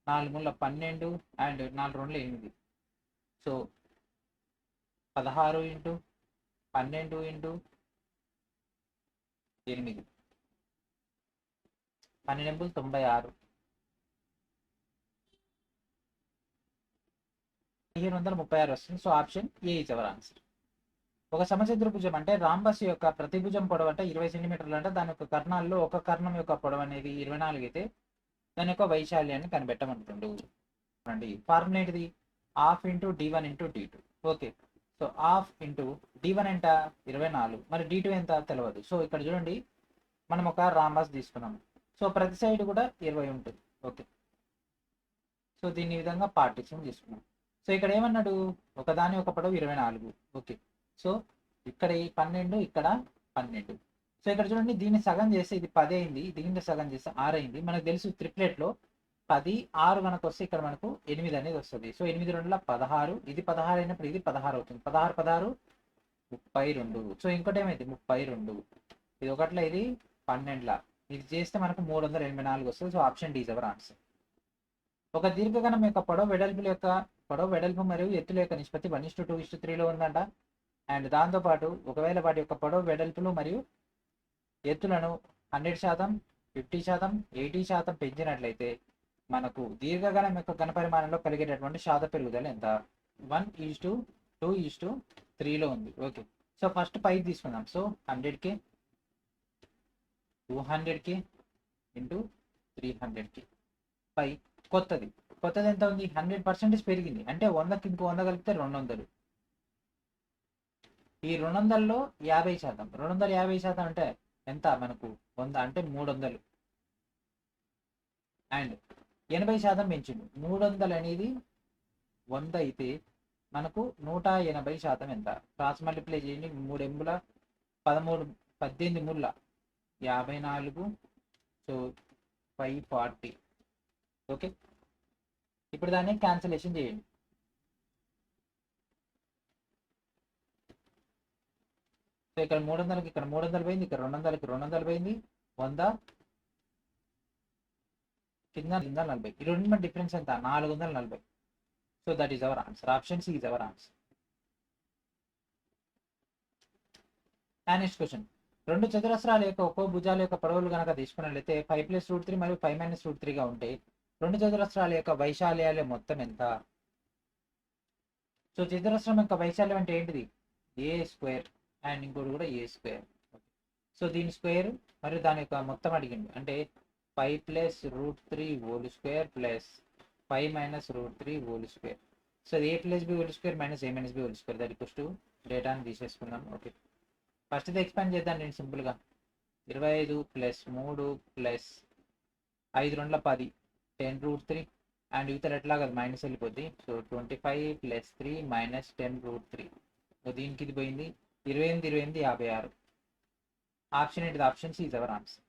4 ముళ్ళ 12 అండ్ 4 2 8. సో 16 ఇంటూ 12 ఇంటూ 8, 12 96, 1536 వస్తుంది. So option A is our answer. ఒక సమచతుర్భుజం అంటే రాంబస్ యొక్క ప్రతిభుజం పొడవు అంటే 20 సెంటీమీటర్లు అంటే దాని యొక్క కర్ణాల్లో ఒక కర్ణం యొక్క పొడవు అనేది 24 అయితే దాని యొక్క వైశాల్యాన్ని కనిపెట్టమంటుండు. అండి ఫార్ములా ఏంటిది? Half into d1 into d2. Okay, so half into d1 ఎంత 24, మరి d2 ఎంత తెలియదు. సో ఇక్కడ చూడండి మనం ఒక రాంబస్ తీసుకున్నాము. సో ప్రతి సైడ్ కూడా 20 ఉంటుంది. ఓకే, సో దీని విధంగా పార్టీషన్ తీసుకున్నాం. సో ఇక్కడ ఏమన్నాడు? ఒకదాని ఒక పొడవు 24. ఓకే, సో ఇక్కడ ఈ 12, ఇక్కడ 12. సో ఇక్కడ చూడండి దీన్ని సగం చేస్తే ఇది 10 అయింది, దీన్ని సగం చేస్తే 6 అయింది. మనకు తెలుసు త్రిప్లెట్లో 10 6 మనకు వస్తే ఇక్కడ మనకు 8 అనేది వస్తుంది. సో 8 2 16, ఇది 16 అయినప్పుడు ఇది 16 అవుతుంది. 16 16 32. సో ఇంకోటి ఏమైంది 32, ఇది ఒకట్ల ఇది 12, ఇది చేస్తే మనకు 384 వస్తుంది. So option D is our answer. ఒక దీర్ఘకణం యొక్క పొడవు వెడల్పు మరియు ఎత్తుల యొక్క నిష్పత్తి 1:2:3లో ఉందంట. అండ్ దాంతోపాటు ఒకవేళ వాటి యొక్క పొడవు వెడల్పులు మరియు ఎత్తులను 100%, 50%, 80% పెంచినట్లయితే మనకు దీర్ఘకణం యొక్క ఘనపరిమాణంలో కలిగేటటువంటి శాత పెరుగుదల ఎంత? 1:2:3లో ఉంది. ఓకే, సో ఫస్ట్ పై తీసుకుందాం. So 100K 200K into 300K పై కొత్తది ఎంత ఉంది? 100% పెరిగింది అంటే 100కి ఇంకో 100 కలిపితే 200. ఈ 200లో 50%, 250% అంటే ఎంత మనకు? 100 అంటే 300. అండ్ 80% పెంచిండు. 300 అనేది 100 అయితే మనకు 180% ఎంత? క్రాస్ మల్టిప్లై చేయండి. 3 ఎంబుల 13, 18 ముళ్ళ 54. సో 540. ఓకే, ఇప్పుడు దాన్ని క్యాన్సిలేషన్ చేయండి. సో ఇక్కడ 300కి ఇక్కడ 300 పోయింది, ఇక్కడ 200కి 200 పోయింది, 100 కింద 40. ఈ రెండు డిఫరెన్స్ ఎంత? 440. So that is our answer. Option C is our answer. Next question. రెండు చతురస్రాల యొక్క ఒక్కో భుజాల యొక్క పొడవులు కనుక తీసుకున్నట్లయితే 5+√3 మరియు 5-√3గా ఉంటే రెండు చతురస్రాల యొక్క వైశాల్యాల మొత్తం ఎంత? సో చతురస్రం యొక్క వైశాల్యం అంటే ఏంటిది? a² అండ్ ఇంకోటి కూడా a². సో దీని స్క్వేర్ మరియు దాని యొక్క మొత్తం అడిగింది అంటే 5+√3² plus 5-√3². So a+b² minus a-b² that equals to డేటాని తీసేసుకుందాం. ఓకే, ఫస్ట్ ఇది ఎక్స్పాండ్ చేద్దాం నేను సింపుల్గా. 25 + 3 + 5 2 10 10√3 అండ్ ఇతర ఎట్లా కదా మైనస్ వెళ్ళిపోద్ది. So 25 + 3 minus 10√3. సో దీనికి ఇది పోయింది 28 28 56. ఆప్షన్ ఏంటిది? Option C is our answer.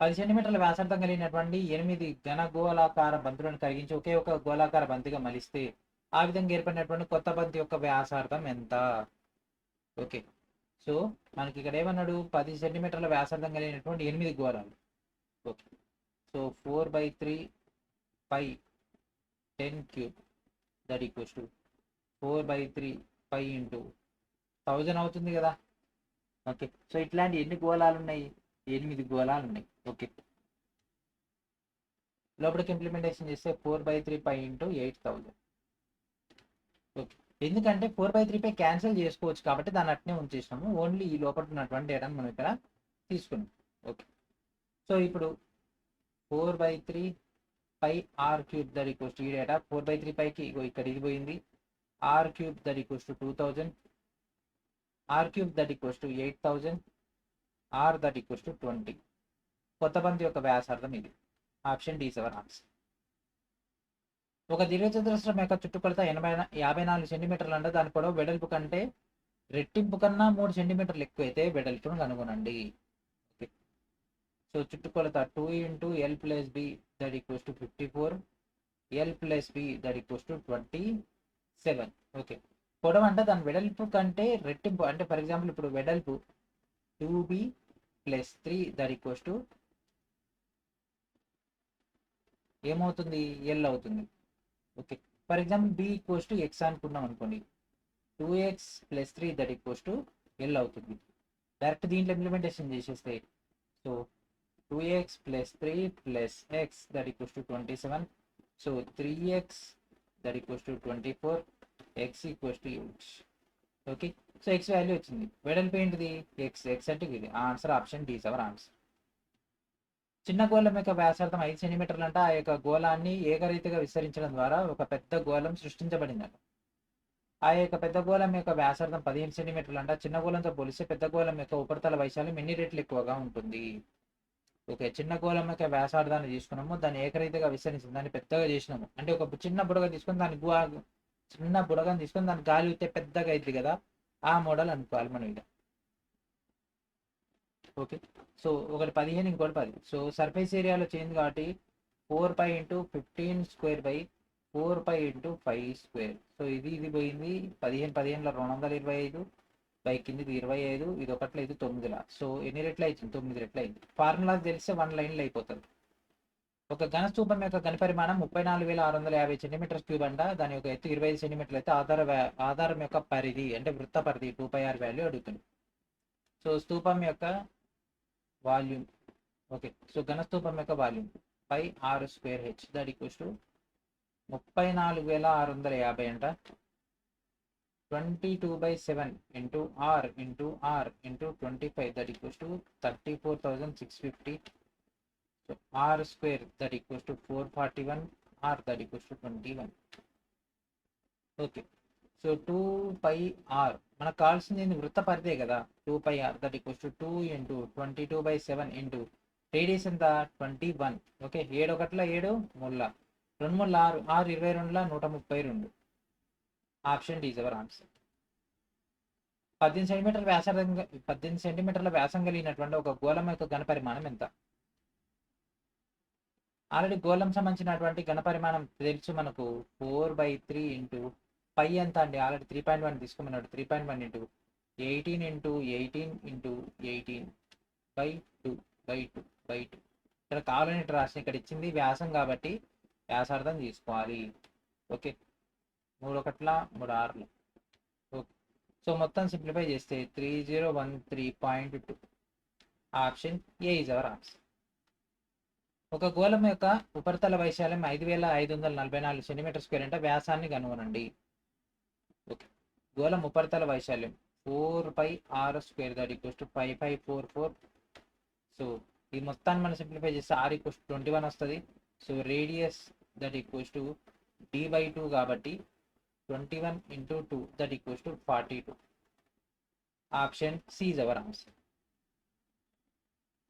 10 సెంటీమీటర్ల వ్యాసార్థం కలిగినటువంటి 8 ఘన గోళాకార బంతులను కరిగించి ఒకే ఒక గోళాకార బంతిగా మలిస్తే ఆ విధంగా ఏర్పడినటువంటి కొత్త బంతి యొక్క వ్యాసార్థం ఎంత? ఓకే, సో మనకి ఇక్కడ ఏమన్నాడు? 10 సెంటీమీటర్ల వ్యాసార్థం కలిగినటువంటి 8 గోళాలు. Okay, so 4/3 pi 10³ that equals to 4/3 pi into 1000 అవుతుంది కదా. ఓకే, సో ఇట్లాంటి ఎన్ని గోళాలు ఉన్నాయి? 8 గోళాలు ఉన్నాయి. ఓకే, లోపలికి ఇంప్లిమెంటేషన్ చేస్తే 4/3 పై ఇంటూ 8000. ఓకే, ఎందుకంటే 4/3 పై క్యాన్సిల్ చేసుకోవచ్చు కాబట్టి దాన్ని అట్నే ఉంచేసినాము. ఓన్లీ ఈ లోపల ఉన్నటువంటి డేటాను మనం ఇక్కడ తీసుకున్నాం. ఓకే, సో ఇప్పుడు 4/3 pi r³ that equals to ఈ డేటా 4/3 పైకి ఇక్కడ ఇది పోయింది. r³ that equals to 2000, r³ that equals to 8000 r that equals to 20. కొత్త బంతి యొక్క వ్యాసార్థం ఇది. Option D seven answer. ఒక దీర్ఘచతురస్రం యొక్క చుట్టుకొలత 54 సెంటీమీటర్లు అంటే దాని పొడవు వెడల్పు కంటే రెట్టింపు కన్నా 3 సెంటీమీటర్లు ఎక్కువైతే వెడల్పును కనుగొనండి. ఓకే, సో చుట్టుకొలత 2 into l plus b that equals to 54, l plus b that equals to 27. Okay, పొడవు అంటే దాని వెడల్పు కంటే రెట్టింపు, అంటే ఫర్ ఎగ్జాంపుల్ ఇప్పుడు వెడల్పు 2b plus 3 that equals to ఏమవుతుంది, ఎల్ అవుతుంది. Okay, for example b equals to x అనుకున్నాం అనుకోండి, 2x plus 3 that equals to l అవుతుంది. డైరెక్ట్ దీంట్లో ఇంప్లిమెంటేషన్ చేసేస్తే so 2x plus 3 plus x that equals to 27. So 3x that equals to 24, x equals to 8. Okay, so x value వచ్చింది. వెడల్పు ఏంటిది, x. X అంటే ఇది answer. Option D seven answer. చిన్న గోళం యొక్క వ్యాసార్థం 5 సెంటీమీటర్లు అంటే ఆ యొక్క గోళాన్ని ఏకరీతిగా విస్తరించడం ద్వారా ఒక పెద్ద గోళం సృష్టించబడిందట. ఆ యొక్క పెద్ద గోళం యొక్క వ్యాసార్థం 15 సెంటీమీటర్లు అంటే చిన్న గోళంతో పోలిస్తే పెద్ద గోళం యొక్క ఉపరితల వైశాల్యం ఎన్ని రెట్లు ఎక్కువగా ఉంటుంది. ఓకే, చిన్న గోళం యొక్క వ్యాసార్థాన్ని తీసుకున్నాము, దాన్ని ఏకరీతిగా విస్తరించాము, దాన్ని పెద్దగా చేసినాము. అంటే ఒక చిన్న బుడగ తీసుకొని దాన్ని చిన్న బుడగని తీసుకొని దాన్ని గాలి ఊతే పెద్దగా అయింది కదా, ఆ మోడల్ అనుకోవాలి మనం ఇది. ఓకే, సో ఒకటి 15 ఇంకోటి 10. సో సర్ఫేస్ ఏరియాలో చేంజ్ కాబట్టి 4π into 15 square by 4π into 5 square. So ఇది పోయింది. 15 15లో 225 బై కిందిది 25, ఇది ఒకట్లో ఇది 9లా. సో ఎన్ని రెట్లు అవుతుంది, 9 రెట్లు అయింది. ఫార్ములా తెలిస్తే 1 లైన్లో అయిపోతుంది. ఒక ఘనస్థూపం యొక్క ఘనపరిమాణం 34,650 సెంటీమీటర్ క్యూబ్ అంట. దాని యొక్క ఎత్తు 25 సెంటీమీటర్లు అయితే ఆధారం యొక్క పరిధి అంటే వృత్త పరిధి 2πr వాల్యూ అడుగుతుంది. సో స్థూపం యొక్క వాల్యూమ్. ఓకే, సో ఘనస్థూపం యొక్క volume pi r square h that equals to 34,650 అంట. 22/7 into r into 25 that equals to 34,650. So r square that equals to 441, r that equals to 21. Okay, so 2πr మనకు కావాల్సింది వృత్త పరిధే కదా. 2πr that equals to 2 into 22/7 into radius ఎంత 21. Okay, 7 ఒకట్ల 7, 3 2 3 6 6 22 132. Option D ever answer. 18 సెంటీమీటర్ల వ్యాసం కలిగినటువంటి ఒక గోళం యొక్క ఘనపరిమాణం ఎంత. ఆల్రెడీ గోళం సంబంధించినటువంటి ఘనపరిమాణం తెలుసు మనకు. 4/3 ఇంటూ పై ఎంత అండి, ఆల్రెడీ 3.1 తీసుకోమన్నాడు. 3.1 ఇంటూ 18 ఇంటూ 18 ఇంటూ 18/2 ఇక్కడ కావాలని రాసిన, ఇక్కడ ఇచ్చింది వ్యాసం కాబట్టి వ్యాసార్థం తీసుకోవాలి. ఓకే, 3 ఒకట్ల 3 6. ఓకే, సో మొత్తం సింప్లిఫై చేస్తే 3013.2. Option A is our answer. ఒక గోళం యొక్క ఉపరితల వైశాల్యం 5,544 సెంటీమీటర్ స్క్వేర్ అంటే వ్యాసాన్ని కనుగొనండి. ఓకే, గోళం ఉపరితల వైశాల్యం 4πr square that equals to 5544. So ఈ మొత్తాన్ని మనం సింప్లిఫై చేస్తే r ఈక్వల్స్ టు 21 వస్తుంది. So radius that equals to d/2 కాబట్టి 21 into 2 that equals to 42. Option C is our answer.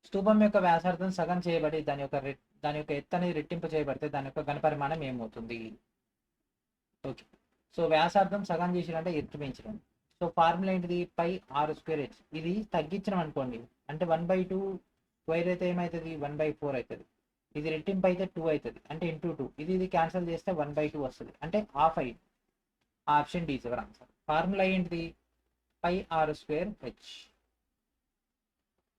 స్తూపం యొక్క వ్యాసార్థం సగం చేయబడి దాని యొక్క ఎత్తు అనేది రెట్టింపు చేయబడితే దాని యొక్క ఘనపరిమాణం ఏమవుతుంది. ఓకే, సో వ్యాసార్థం సగం చేసినంటే ఎత్తు పెంచడం. సో ఫార్ములా ఏంటిది, పై r స్క్వేర్ హెచ్. ఇది తగ్గించడం అనుకోండి, అంటే 1/2 స్క్వేర్ అయితే ఏమవుతుంది, 1/4 అవుతుంది. ఇది రెట్టింపు అయితే 2 అవుతుంది, అంటే ఇంటూ 2. ఇది క్యాన్సిల్ చేస్తే 1/2 వస్తుంది, అంటే హాఫ్ అయింది. Option D is our answer. Formula ఏంటిది, పై r స్క్వేర్ హెచ్.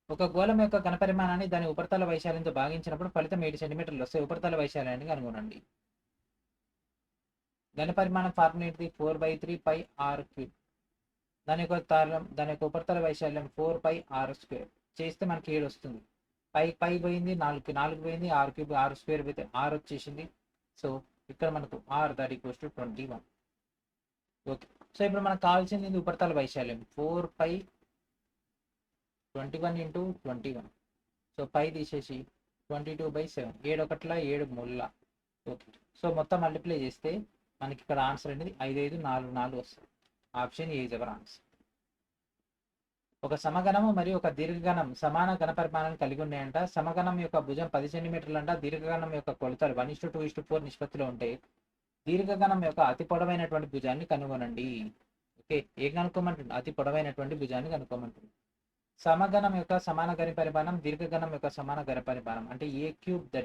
ఒక గోళం యొక్క ఘనపరిమాణాన్ని దాని ఉపరితల వైశాల్యంతో భాగించినప్పుడు ఫలితం 7 సెంటీమీటర్లు వస్తే ఉపరితల వైశాల్యాన్ని కనుగొనండి. ఘనపరిమాణం ఫార్ములా ఏంటిది, 4/3πr3. దాని యొక్క ఉపరితల వైశాల్యం 4πr స్క్వేర్ చేస్తే మనకి 7 వస్తుంది. పై పోయింది, 4 పోయింది, r స్క్వేర్ పోతే r వచ్చేసింది. సో ఇక్కడ మనకు r that equals to 21. Okay, so ఇప్పుడు మనకు కావాల్సింది ఉపరితల వైశాల్యం 4π21 ఇంటూ 21. సో పై తీసేసి 22/7, 7 ఒకట్ల 7 3. ఓకే, సో మొత్తం మల్టిప్లై చేస్తే మనకి ఇక్కడ ఆన్సర్ అనేది 5544 వస్తుంది. Option A is our answer. ఒక సమగణము మరియు ఒక దీర్ఘగణం సమాన ఘనపరిమాణాన్ని కలిగి ఉన్నాయంట. సమగణం యొక్క భుజం 10 సెంటీమీటర్లు అంట. దీర్ఘగణం యొక్క కొలతలు 1:2:4 నిష్పత్తిలో ఉంటాయి. దీర్ఘగణం యొక్క అతి పొడవైనటువంటి భుజాన్ని కనుగొనండి. ఓకే, ఏం కనుక్కోమంటుంది? అతి పొడవైనటువంటి భుజాన్ని కనుక్కోమంటుంది. సమగణం యొక్క సమాన గణ పరిమాణం, దీర్ఘగణం యొక్క సమాన గణ పరిమాణం అంటే a³ =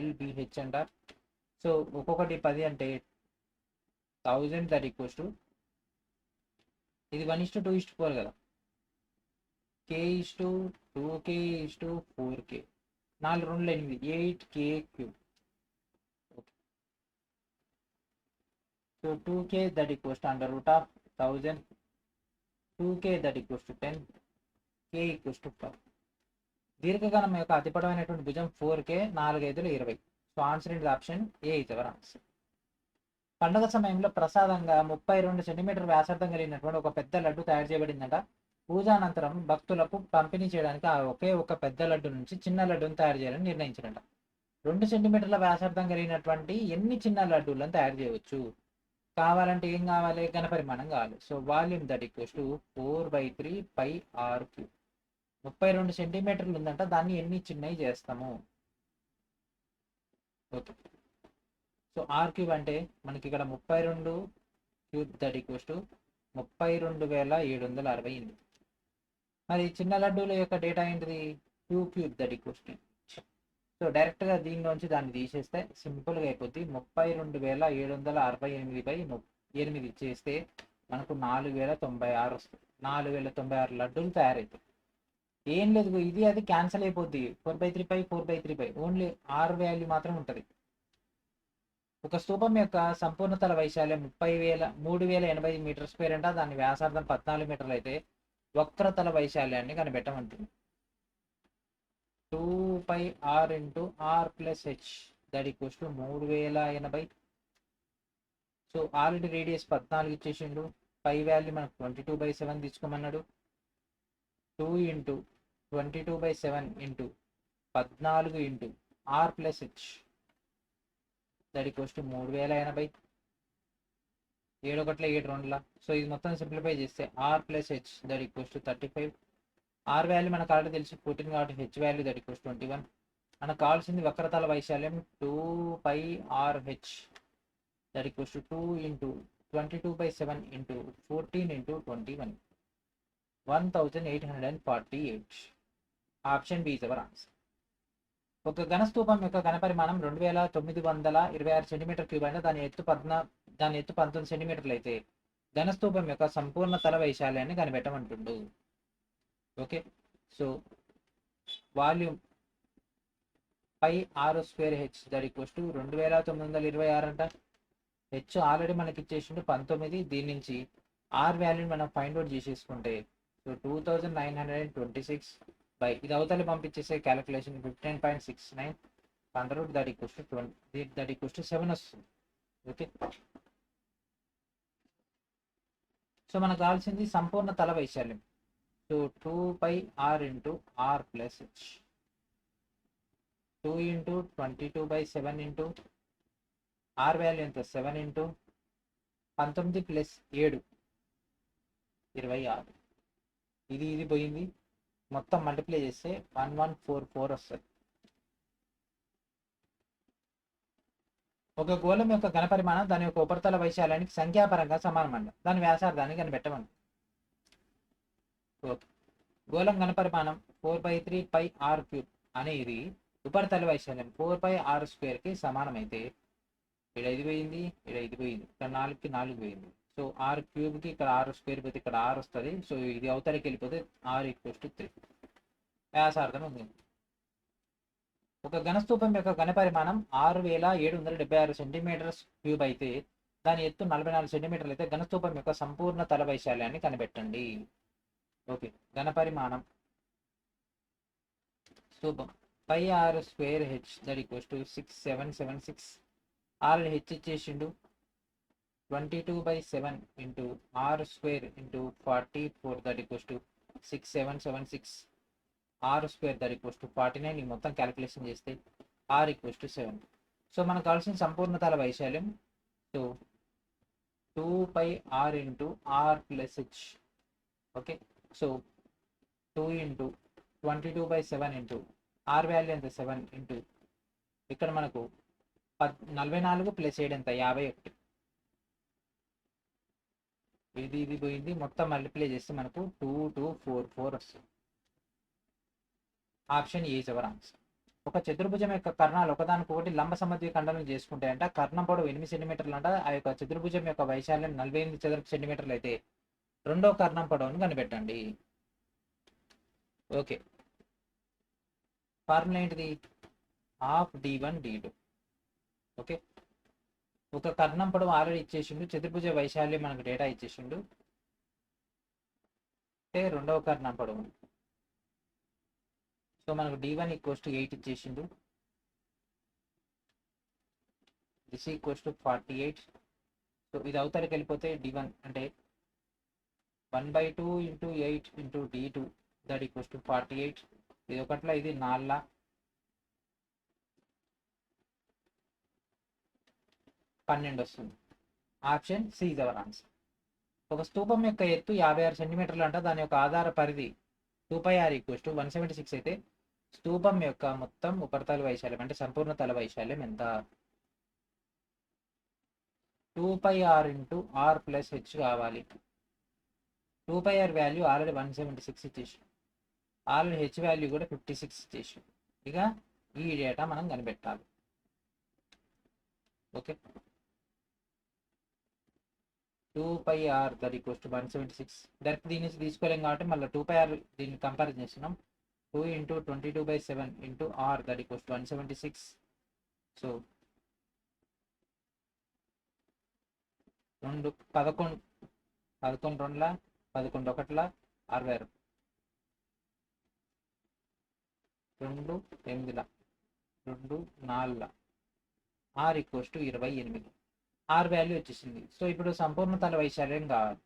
LBH అంటారు. సో ఒక్కొక్కటి 10 అంటే 1000 ఇది 1:2:4 కదా. k:2k:4k 4 2 8 8k³. So 2k √1000, 2k 10, k=5. దీర్ఘగణం యొక్క అతి పొడవైనటువంటి భుజం 4k, 4 5 20. So answer in option A is our answer. పండుగ సమయంలో ప్రసాదంగా 32 సెంటీమీటర్ వ్యాసార్థం కలిగినటువంటి ఒక పెద్ద లడ్డు తయారు చేయబడిందట. పూజానంతరం భక్తులకు పంపిణీ చేయడానికి ఆ ఒకే ఒక పెద్ద లడ్డు నుంచి చిన్న లడ్డును తయారు చేయాలని నిర్ణయించారట. 2 సెంటీమీటర్ల వ్యాసార్థం కలిగినటువంటి ఎన్ని చిన్న లడ్డూలను తయారు చేయవచ్చు? కావాలంటే ఏం కావాలి? ఘనపరిమాణం కావాలి. So volume =4/3πr³. 32 సెంటీమీటర్లు ఉందంట, దాన్ని ఎన్ని చిన్నవి చేస్తాము? ఓకే, సో r³ అంటే మనకి ఇక్కడ 32³ =32,768. మరి చిన్న లడ్డూల యొక్క డేటా ఏంటిది? 2³ సో డైరెక్ట్గా దీనిలోంచి దాన్ని తీసేస్తే సింపుల్గా అయిపోద్ది. 32,768/8 చేస్తే మనకు 4096 వస్తుంది. 4096 లడ్డూలు తయారవుతాయి. ఏం లేదు, ఇది అది క్యాన్సిల్ అయిపోద్ది. 4/3π ఓన్లీ r వాల్యూ మాత్రం ఉంటుంది. ఒక స్తూపం యొక్క సంపూర్ణ తల వైశాల్యం 3080 మీటర్² అంట. దాని వ్యాసార్థం 14 మీటర్లు అయితే వక్రతల వైశాల్యాన్ని కనిపెట్టమంటుంది. 2πr × r+h =3080. So already radius 14 ఇచ్చేసిండు. పై వాల్యూ మనకు 22/7 తీసుకోమన్నాడు. 2 × 22/7 × 14 × r+h =3080. 7 1 7 2. సో ఇది మొత్తం సింప్లిఫై చేస్తే r+h =35. r వాల్యూ మనకు ఆల్రెడీ తెలిసి 14 కాబట్టి h వాల్యూ =21. మనకు కావాల్సింది వక్రతల వైశాల్యం 2πrh = 2 × 22/7 × 14 × 21 1848. Option B is our answer. ఒక ఘనస్తూపం యొక్క ఘనపరిమాణం 2926 సెంటీమీటర్³ అయినా దాని ఎత్తు 19 సెంటీమీటర్లు అయితే ఘనస్తూపం యొక్క సంపూర్ణ తల వైశాల్యాన్ని కనిపెట్టమంటుండు. ఓకే, సో వాల్యూమ్ πr² =2926 అంట. హెచ్ ఆల్రెడీ మనకి ఇచ్చేసిండు 19. దీని నుంచి ఆర్ వాల్యూని మనం ఫైండ్ అవుట్ చేసేసుకుంటే సో 2926 ఇది అవతలి పంపించేసే క్యాలిక్యులేషన్ 15.69 7 వస్తుంది. ఓకే, సో మనకు కావాల్సింది సంపూర్ణ తల వైశాల్యం. So 2πr × r+h 2 × 22/7 r value ఎంత? 7 × 19 + 7 26. ఇది పోయింది, మొత్తం మల్టిప్లై చేస్తే 1144 వస్తుంది. ఒక గోళం యొక్క ఘనపరిమాణం దాని యొక్క ఉపరితల వైశాల్యానికి సంఖ్యాపరంగా సమానమంట. దాని వ్యాసార్థాన్ని కనిపెట్టమంట. ఓకే, గోళం ఘనపరిమాణం 4/3πr³ అనేది ఉపరితల వైశాల్యం 4πr² సమానమైతే ఇక్కడ 5 పోయింది, ఇక్కడ 5 పోయింది, ఇక్కడ 4కి 4 పోయింది. సో r³ ఇక్కడ r² పోతే ఇక్కడ r వస్తుంది. సో ఇది అవతలకి వెళ్ళిపోతే r = 3 వ్యాసార్థం ఉంది. ఒక ఘనస్తూపం యొక్క ఘనపరిమాణం 6776 సెంటీమీటర్³ అయితే దాని ఎత్తు 44 సెంటీమీటర్లు అయితే ఘనస్తూపం యొక్క సంపూర్ణ తల వైశాల్యాన్ని కనిపెట్టండి. ఓకే, ఘనపరిమాణం స్తూపం πr² h =6776. Already H ఇచ్చేసిండు. 22/7 × r² × 44 =6776. r² =49. మొత్తం క్యాలిక్యులేషన్ చేస్తే r = 7. సో మనకు కావాల్సిన సంపూర్ణ తల వైశాల్యం so 2πr × r+h. Okay, so 2 into 22/7 into r value ఎంత 7 ఇంటూ ఇక్కడ మనకు 44 ప్లస్ 7 ఎంత 51. ఇది పోయింది, మొత్తం మల్టిప్లై చేస్తే మనకు 2244 వస్తుంది. Option A is our answer. ఒక చతుర్భుజం యొక్క కర్ణాలు ఒకదానికొకటి లంబ సమద్వి ఖండనం చేసుకుంటాయంట. కర్ణం పొడవు 8 సెంటీమీటర్లు అంట. ఆ యొక్క చతుర్భుజం యొక్క వైశాల్యం 48 చదరపు సెంటీమీటర్లు అయితే రెండో కర్ణం పొడవును కనిపెట్టండి. ఓకే, ఫార్ములా ఏంటిది? Half d1 d2. ఓకే, ఒక కర్ణం పొడవు ఆల్రెడీ ఇచ్చేసిండు, చతుర్భుజ వైశాల్యం మనకు డేటా ఇచ్చేసిండు. అంటే రెండవ కర్ణం పొడవు, సో మనకు d1 = 8 ఇచ్చేసిండు. దిస్ = 48. సో ఇది అవతలకి వెళ్ళిపోతే d1 అంటే 1/2 × 8 × d2 దట్ = 48. ఇది ఒకట్లా, ఇది 4 12 వస్తుంది. Option C is our answer. ఒక స్తూపం యొక్క ఎత్తు 56 సెంటీమీటర్లు అంట. దాని యొక్క ఆధార పరిధి 2πr = 176 అయితే స్తూపం యొక్క మొత్తం ఉపరితల వైశాల్యం అంటే సంపూర్ణ తల వైశాల్యం ఎంత? 2πr × r + h కావాలి. 2πr వాల్యూ ఆల్రెడీ 176 ఇచ్చేసి, ఆల్రెడీ హెచ్ వాల్యూ కూడా 56 ఇచ్చేసి, ఇక ఈ డేటా మనం కనిపెట్టాలి. Okay, 2πr that = 176. డైరెక్ట్ దీని నుంచి తీసుకోలేం కాబట్టి మళ్ళీ 2πr దీన్ని కంపారిజన్ చేస్తున్నాం. 2 × 22/7 × r that = 176. So 11 11 2 11 1 62 2 8 2 4 r = 28. Are value వచ్చేసింది. సో ఇప్పుడు సంపూర్ణ తల వైశాల్యం కావాలి.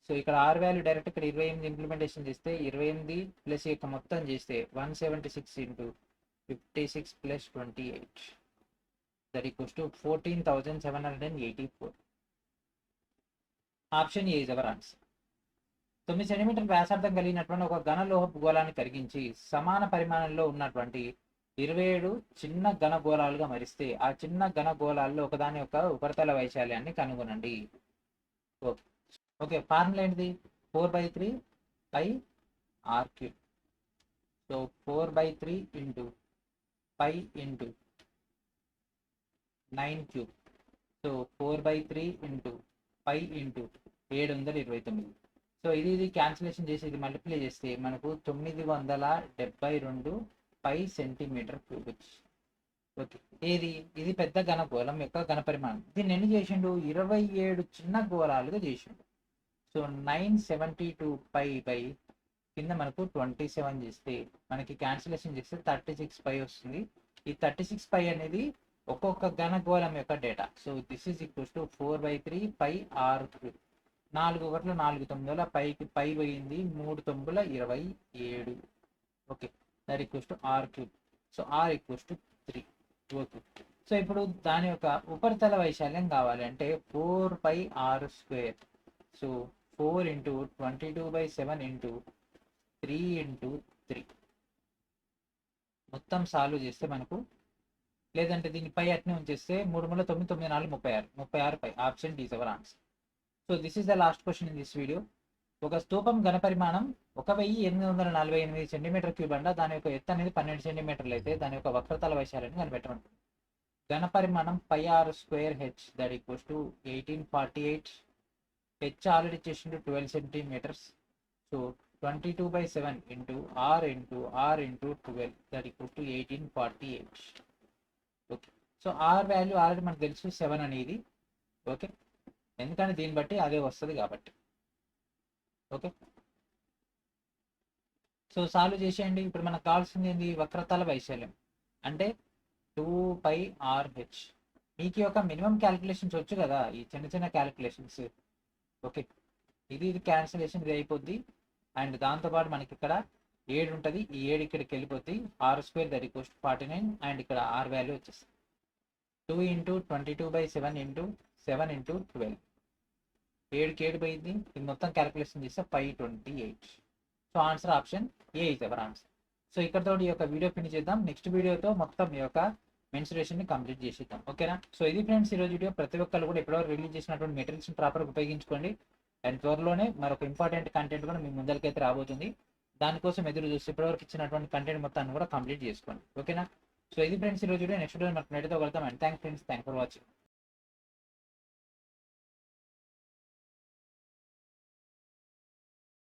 సో ఇక్కడ ఆర్ వాల్యూ డైరెక్ట్ ఇక్కడ 28 ఇంప్లిమెంటేషన్ చేస్తే 28 ప్లస్ యొక్క మొత్తం చేస్తే 176 × 56 + 28 దట్ = 14,784. Option A is our answer. 9 సెంటీమీటర్ వ్యాసార్థం కలిగినటువంటి ఒక ఘన లోహపు గోళాన్ని కరిగించి సమాన పరిమాణంలో ఉన్నటువంటి 27 చిన్న ఘన గోళాలుగా మరిస్తే ఆ చిన్న ఘన గోళాల్లో ఒకదాని యొక్క ఉపరితల వైశాల్యాన్ని కనుగొనండి. ఓకే, ఫార్ములా ఏంటిది? 4/3 πr³. సో 4/3 × π × 9³. సో 4/3 × π × 729. సో ఇది క్యాన్సిలేషన్ చేసి ఇది మల్టిప్లై చేస్తే మనకు 972 π cm³. ఓకే, ఇది పెద్ద ఘనగోళం యొక్క ఘన పరిమాణం. దీన్ని ఎన్ని చేసిండు? 27 చిన్న గోళాలుగా చేసిండు. సో 972 π కింద మనకు 27 చేస్తే మనకి క్యాన్సిలేషన్ చేస్తే 36 π వస్తుంది. ఈ 36 π అనేది ఒక్కొక్క ఘనగోళం యొక్క data. So this is equals to 4/3 πr³. 4 1 4 9 పైకి పై పోయింది, 3 9 27. Okay, that equals to r³. So r = 3. Okay, so ఇప్పుడు దాని యొక్క ఉపరితల వైశాల్యం కావాలి అంటే 4πr². సో 4 × 22/7 × 3 × 3 మొత్తం సాల్వ్ చేస్తే మనకు, లేదంటే దీన్ని పై అట్నే ఉంచేస్తే 3 × 9 9 4 36 pi. Option D is our answer. So this is the last question in this video. ఒక స్తూపం ఘన పరిమాణం 1848 సెంటీమీటర్³ అంట. దాని యొక్క ఎత్తు అనేది 12 సెంటీమీటర్లు అయితే దాని యొక్క వక్రతల వైశాల్యాన్ని కనిపెట్టమంటుంది. ఘన పరిమాణం πr²h దట్ = 1848. హెచ్ ఆల్రెడీ చేసిండు 12 సెంటీమీటర్స్. సో 22/7 × r × 12 దట్ = 1848. Okay, so r value already మనకు తెలుసు 7 అనేది. ఓకే, ఎందుకంటే దీన్ని బట్టి అదే వస్తుంది కాబట్టి. ఓకే, సో సాల్వ్ చేసేయండి. ఇప్పుడు మనకు కావాల్సింది ఏంది? వక్రతల వైశాల్యం అంటే 2πrh. మీకు యొక్క మినిమం క్యాలిక్యులేషన్స్ వచ్చు కదా, ఈ చిన్న చిన్న క్యాలిక్యులేషన్స్. ఓకే, ఇది క్యాన్సిలేషన్ ఇది అయిపోద్ది. అండ్ దాంతోపాటు మనకి ఇక్కడ 7 ఉంటుంది, ఈ 7 ఇక్కడికి వెళ్ళిపోద్ది. r² that = 49. అండ్ ఇక్కడ r వాల్యూ వచ్చేస్తుంది 2 × 22/7 × 7 × 12. 7కి 7 పోయింది. ఇది మొత్తం క్యాలిక్యులేషన్ చేస్తే 528. So answer option A is our answer. So ఇక్కడతో ఈ యొక్క వీడియో ఫినిష్ చేద్దాం. నెక్స్ట్ వీడియోతో మొత్తం ఈ యొక్క మెన్స్ట్రుయేషన్ ని కంప్లీట్ చేసేద్దాం. ఓకేనా? సో ఇది ఫ్రెండ్స్ ఈరోజు వీడియో. ప్రతి ఒక్కరు కూడా ఇప్పటివరకు రిలీజ్ చేసినటువంటి మెటీరియల్స్ ప్రాపర్గా ఉపయోగించుకోండి. అండ్ త్వరలోనే మరొక ఇంపార్టెంట్ కంటెంట్ కూడా మీ ముందరికైతే రాబోతుంది. దానికోసం ఎదురు చూసి ఇప్పటివరకు ఇచ్చినటువంటి కంటెంట్ మొత్తాన్ని కూడా కంప్లీట్ చేసుకోండి. ఓకేనా? సో ఇది ఫ్రెండ్స్ ఈరోజు వీడియో. నెక్స్ట్ వీడియో మనకు నెట్తో కలుద్దాం. And thank for watching.